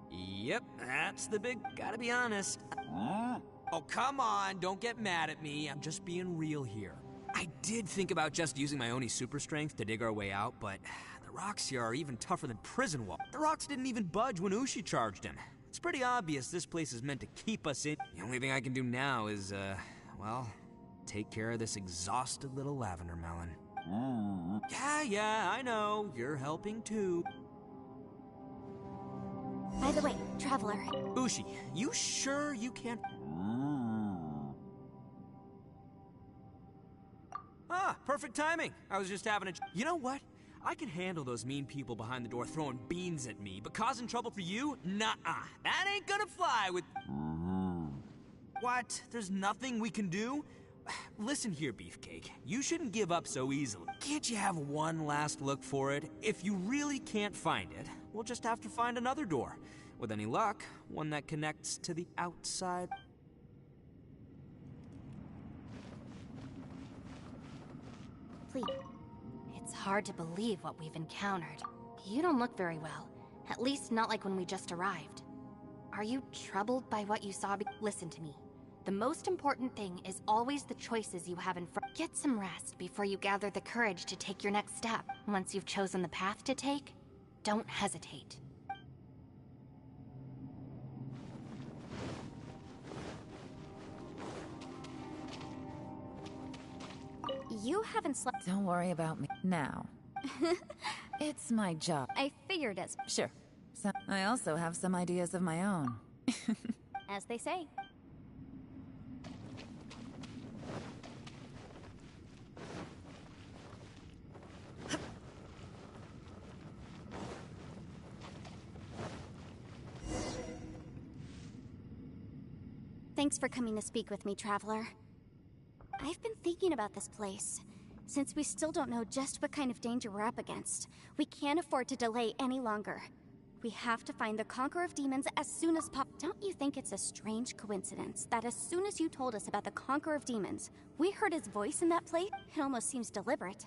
Speaker 3: Yep, that's the big... Gotta be honest. Oh, come on, don't get mad at me. I'm just being real here. I did think about just using my Oni super strength to dig our way out, but the rocks here are even tougher than prison walls. The rocks didn't even budge when Ushi charged him. It's pretty obvious this place is meant to keep us in. The only thing I can do now is, well, take care of this exhausted little lavender melon. Yeah, I know. You're helping too.
Speaker 1: By the way, Traveler.
Speaker 3: Ushi, you sure you can't... Ah, perfect timing. I was just having a... You know what? I can handle those mean people behind the door throwing beans at me, but causing trouble for you? Nuh-uh. That ain't gonna fly with... What? There's nothing we can do? Listen here, Beefcake. You shouldn't give up so easily. Can't you have one last look for it? If you really can't find it, we'll just have to find another door. With any luck, one that connects to the outside.
Speaker 1: Please.
Speaker 4: It's hard to believe what we've encountered. You don't look very well. At least not like when we just arrived. Are you troubled by what you saw? Listen to me. The most important thing is always the choices you have in front. Get some rest before you gather the courage to take your next step. Once you've chosen the path to take, don't hesitate.
Speaker 1: You haven't slept.
Speaker 5: Don't worry about me now. It's my job.
Speaker 1: I figured as...
Speaker 5: Sure. So I also have some ideas of my own.
Speaker 1: As they say. Thanks for coming to speak with me, Traveler. I've been thinking about this place. Since we still don't know just what kind of danger we're up against, we can't afford to delay any longer. We have to find the Conqueror of Demons as soon as possible. Don't you think it's a strange coincidence that as soon as you told us about the Conqueror of Demons, we heard his voice in that place? It almost seems deliberate.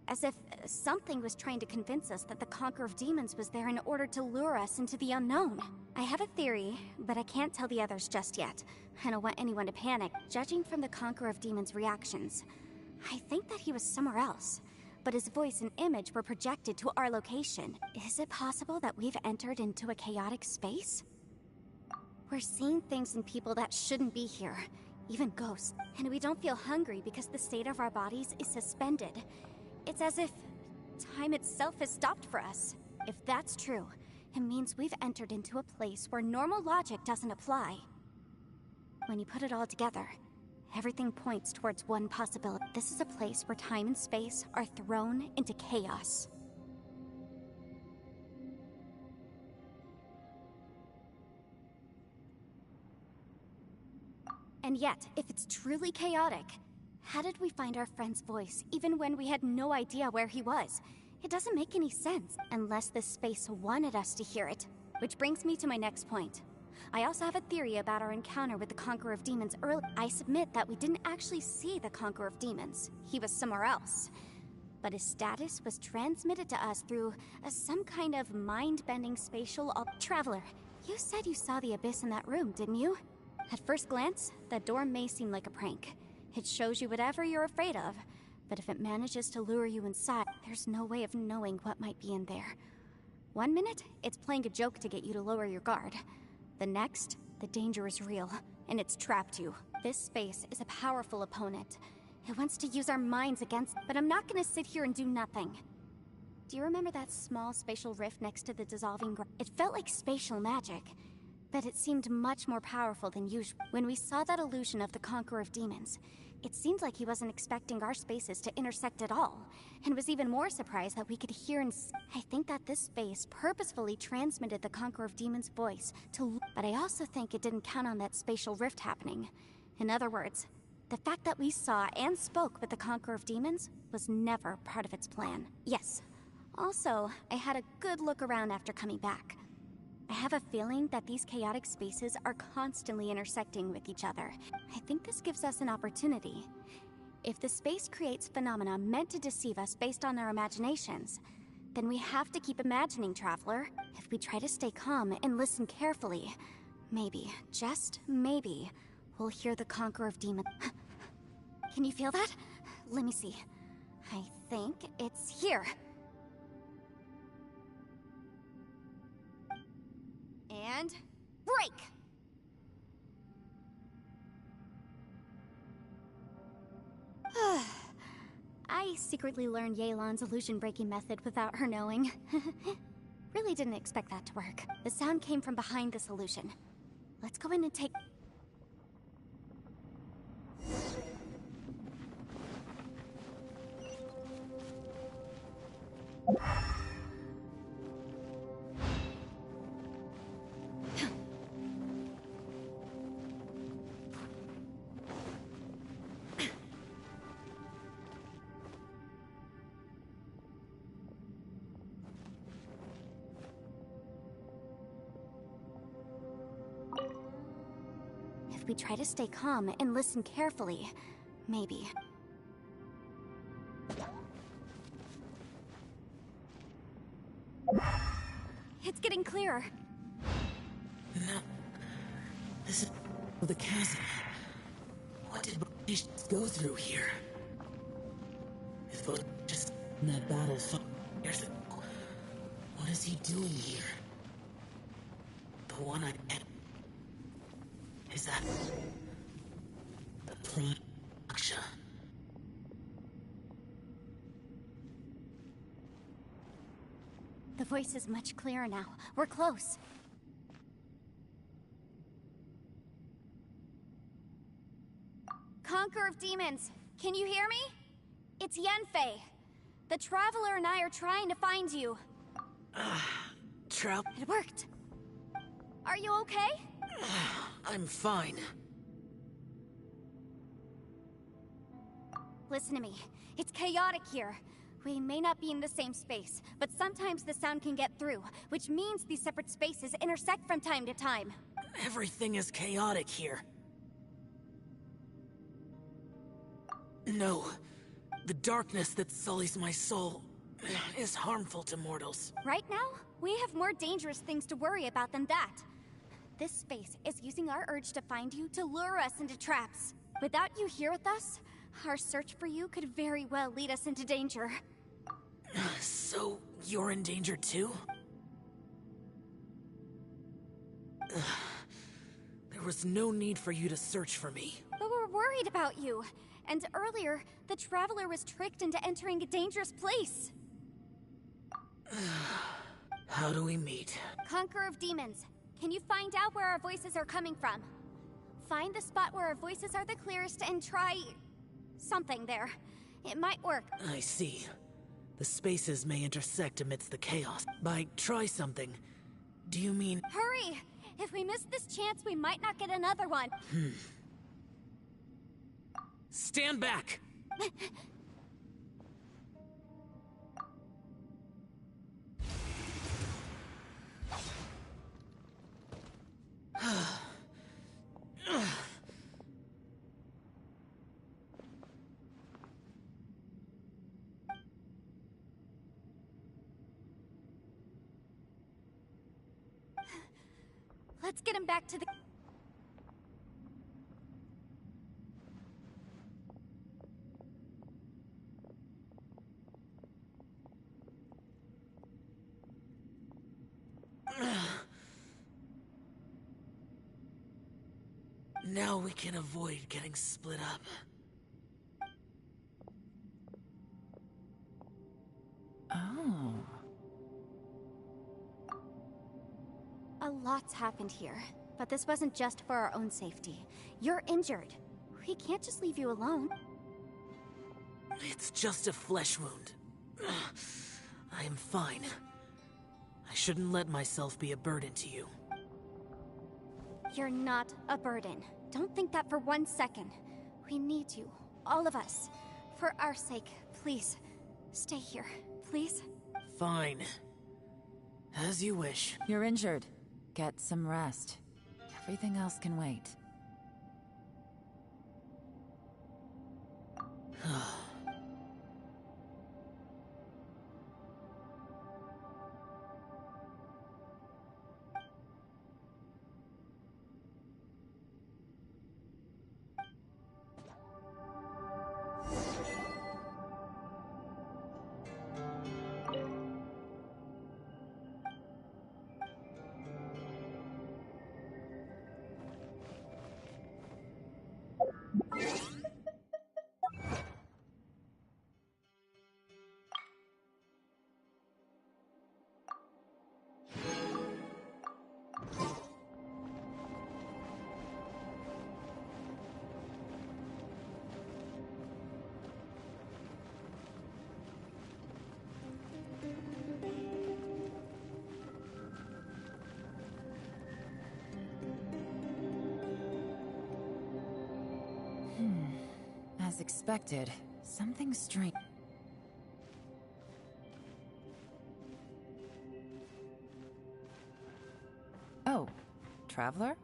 Speaker 1: As if something was trying to convince us that the Conqueror of Demons was there in order to lure us into the unknown. I have a theory, but I can't tell the others just yet. I don't want anyone to panic. Judging from the Conqueror of Demons' reactions, I think that he was somewhere else, but his voice and image were projected to our location. Is it possible that we've entered into a chaotic space? We're seeing things in people that shouldn't be here, even ghosts, and we don't feel hungry because the state of our bodies is suspended. It's as if time itself has stopped for us. If that's true, it means we've entered into a place where normal logic doesn't apply. When you put it all together, everything points towards one possibility. This is a place where time and space are thrown into chaos. And yet, if it's truly chaotic, how did we find our friend's voice, even when we had no idea where he was? It doesn't make any sense, unless this space wanted us to hear it. Which brings me to my next point. I also have a theory about our encounter with the Conqueror of Demons early. I submit that we didn't actually see the Conqueror of Demons. He was somewhere else. But his status was transmitted to us through some kind of mind-bending spatial... Traveler, you said you saw the abyss in that room, didn't you? At first glance, that door may seem like a prank. It shows you whatever you're afraid of, but if it manages to lure you inside, there's no way of knowing what might be in there. One minute, it's playing a joke to get you to lower your guard. The next, the danger is real, and it's trapped you. This space is a powerful opponent. It wants to use our minds against... But I'm not gonna sit here and do nothing. Do you remember that small spatial rift next to the dissolving ground? It felt like spatial magic, but it seemed much more powerful than usual. When we saw that illusion of the Conqueror of Demons, it seemed like he wasn't expecting our spaces to intersect at all, and was even more surprised that we could hear and see. I think that this space purposefully transmitted the Conqueror of Demons' voice to... But I also think it didn't count on that spatial rift happening. In other words, the fact that we saw and spoke with the Conqueror of Demons was never part of its plan. Yes, Also, I had a good look around after coming back. I have a feeling that these chaotic spaces are constantly intersecting with each other. I think this gives us an opportunity. If the space creates phenomena meant to deceive us based on our imaginations, then we have to keep imagining, Traveler. If we try to stay calm and listen carefully, maybe, just maybe, we'll hear the Conqueror of Demons. Can you feel that? Let me see. I think it's here. And break! I secretly learned Yelan's illusion-breaking method without her knowing. Really didn't expect that to work. The sound came from behind this illusion. Let's go in and take... If we try to stay calm and listen carefully, maybe. It's getting clearer.
Speaker 6: No. This is the chasm. What did British go through here? If it just in that battle years ago, what is he doing here? The one I met. Is that the Prime Aksha?
Speaker 1: The voice is much clearer now. We're close. Conqueror of Demons, can you hear me? It's Yenfei. The Traveler and I are trying to find you. It worked. Are you okay?
Speaker 6: I'm fine.
Speaker 1: Listen to me. It's chaotic here. We may not be in the same space, but sometimes the sound can get through, which means these separate spaces intersect from time to time.
Speaker 6: Everything is chaotic here. No. The darkness that sullies my soul is harmful to mortals.
Speaker 1: Right now, we have more dangerous things to worry about than that. This space is using our urge to find you to lure us into traps. Without you here with us, our search for you could very well lead us into danger.
Speaker 6: So, you're in danger too? There was no need for you to search for me.
Speaker 1: But we're worried about you. And earlier, the Traveler was tricked into entering a dangerous place.
Speaker 6: How do we meet?
Speaker 1: Conqueror of Demons, can you find out where our voices are coming from? Find the spot where our voices are the clearest and try... something there. It might work.
Speaker 6: I see. The spaces may intersect amidst the chaos. By try something, do you mean...
Speaker 1: Hurry! If we miss this chance, we might not get another one.
Speaker 6: Stand back!
Speaker 1: Let's get him back to the...
Speaker 6: Now we can avoid getting split up.
Speaker 5: Oh.
Speaker 1: A lot's happened here, but this wasn't just for our own safety. You're injured. We can't just leave you alone.
Speaker 6: It's just a flesh wound. I am fine. I shouldn't let myself be a burden to you.
Speaker 1: You're not a burden. Don't think that for 1 second. We need you, all of us. For our sake, please, stay here, please.
Speaker 6: Fine. As you wish.
Speaker 5: You're injured. Get some rest. Everything else can wait. As expected, something strange. Oh, Traveler?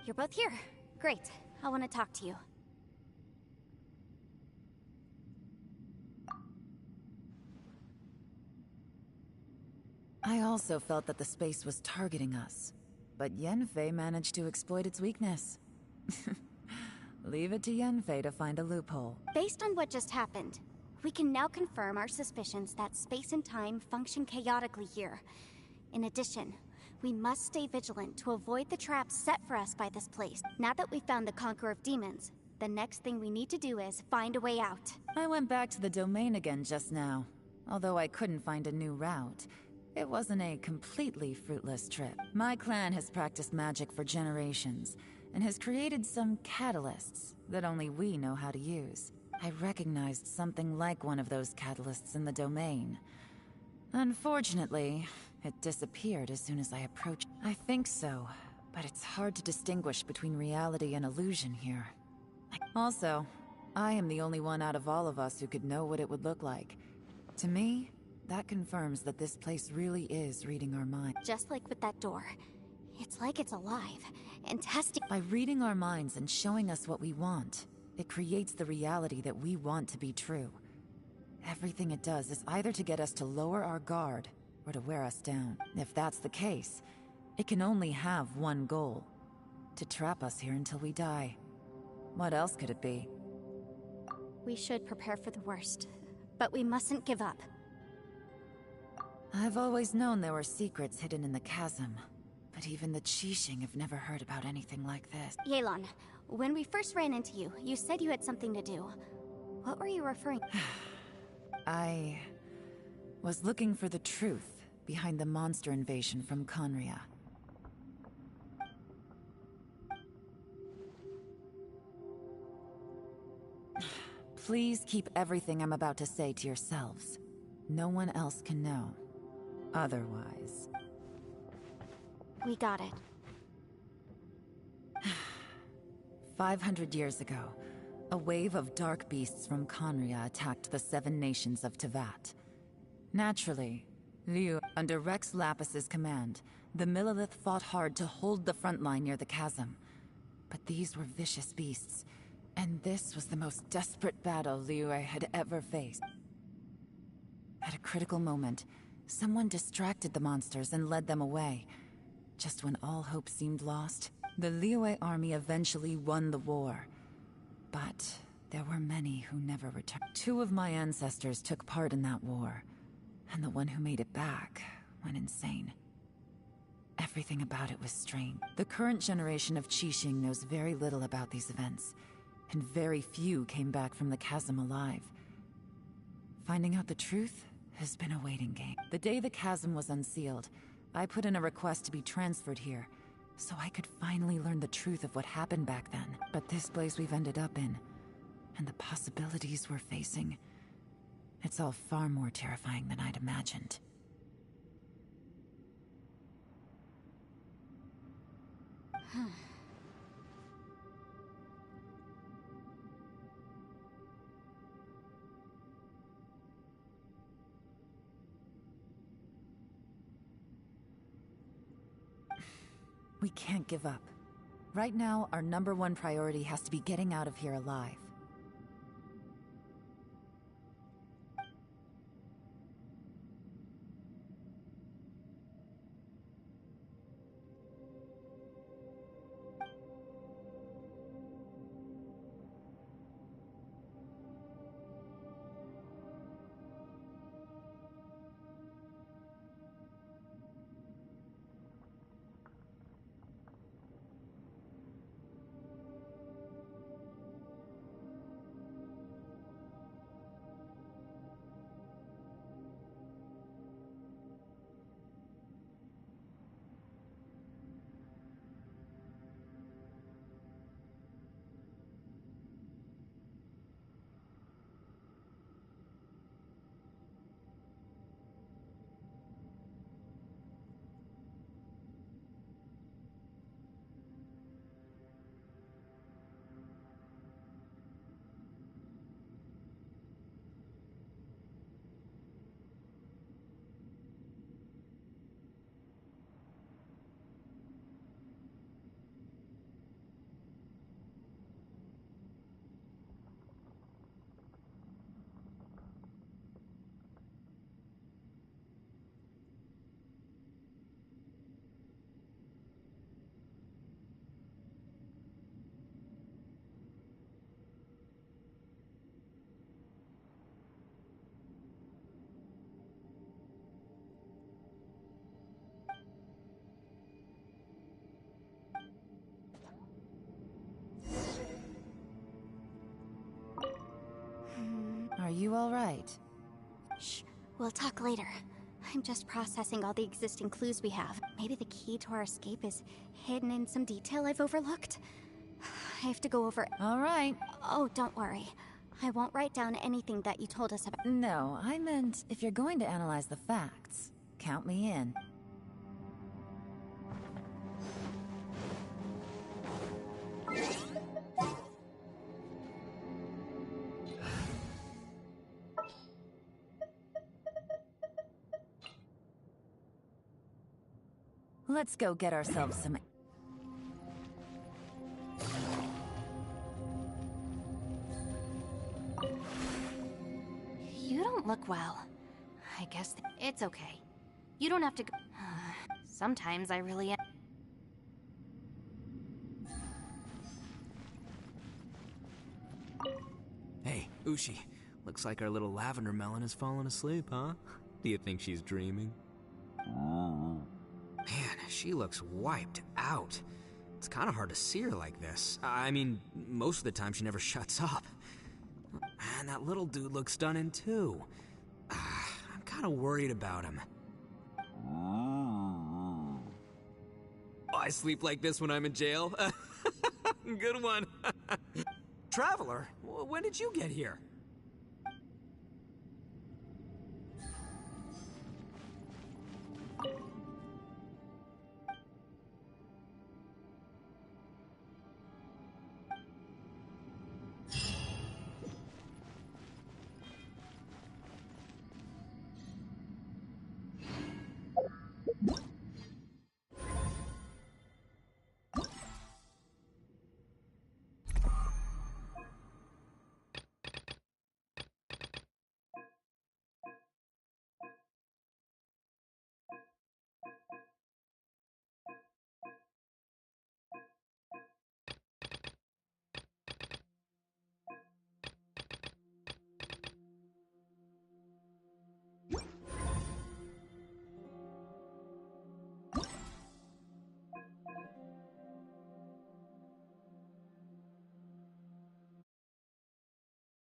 Speaker 1: You're both here. Great. I want to talk to you.
Speaker 5: I also felt that the space was targeting us, but Yenfei managed to exploit its weakness. Leave it to Yenfei to find a loophole.
Speaker 1: Based on what just happened, we can now confirm our suspicions that space and time function chaotically here. In addition, we must stay vigilant to avoid the traps set for us by this place. Now that we've found the Conqueror of Demons, the next thing we need to do is find a way out.
Speaker 5: I went back to the domain again just now. Although I couldn't find a new route, it wasn't a completely fruitless trip. My clan has practiced magic for generations, and has created some catalysts that only we know how to use. I recognized something like one of those catalysts in the domain. Unfortunately, it disappeared as soon as I approached. I think so, but it's hard to distinguish between reality and illusion here. Also, I am the only one out of all of us who could know what it would look like. To me, that confirms that this place really is reading our minds.
Speaker 1: Just like with that door. It's like it's alive, and testing—
Speaker 5: By reading our minds and showing us what we want, it creates the reality that we want to be true. Everything it does is either to get us to lower our guard, or to wear us down. If that's the case, it can only have one goal: to trap us here until we die. What else could it be?
Speaker 1: We should prepare for the worst, but we mustn't give up.
Speaker 5: I've always known there were secrets hidden in the chasm, but even the Qixing have never heard about anything like this.
Speaker 1: Yelan, when we first ran into you, you said you had something to do. What were you referring to?
Speaker 5: I was looking for the truth behind the monster invasion from Conria. Please keep everything I'm about to say to yourselves. No one else can know. Otherwise...
Speaker 1: We got it.
Speaker 5: 500 years ago, a wave of dark beasts from Conria attacked the 7 nations of Tevat. Naturally, Liu, under Rex Lapis's command, the Millelith fought hard to hold the front line near the chasm. But these were vicious beasts, and this was the most desperate battle Liu had ever faced. At a critical moment, someone distracted the monsters and led them away. Just when all hope seemed lost, the Liyue army eventually won the war. But there were many who never returned. 2 of my ancestors took part in that war, and the one who made it back went insane. Everything about it was strange. The current generation of Qixing knows very little about these events, and very few came back from the chasm alive. Finding out the truth has been a waiting game. The day the chasm was unsealed, I put in a request to be transferred here, so I could finally learn the truth of what happened back then. But this place we've ended up in, and the possibilities we're facing, it's all far more terrifying than I'd imagined. We can't give up. Right now, our #1 priority has to be getting out of here alive. Are you all right?
Speaker 1: Shh, we'll talk later. I'm just processing all the existing clues we have. Maybe the key to our escape is hidden in some detail I've overlooked. I have to go over...
Speaker 5: All right.
Speaker 1: Oh, don't worry. I won't write down anything that you told us about.
Speaker 5: No, I meant if you're going to analyze the facts, count me in. Let's go get ourselves some...
Speaker 4: You don't look well. I guess it's okay. You don't have to go... Sometimes I really am...
Speaker 3: Hey, Ushi. Looks like our little lavender melon has fallen asleep, huh? Do you think she's dreaming? Man, she looks wiped out. It's kind of hard to see her like this. I mean, most of the time she never shuts up. And that little dude looks done in too. I'm kind of worried about him. Oh, I sleep like this when I'm in jail? Good one. Traveler, when did you get here?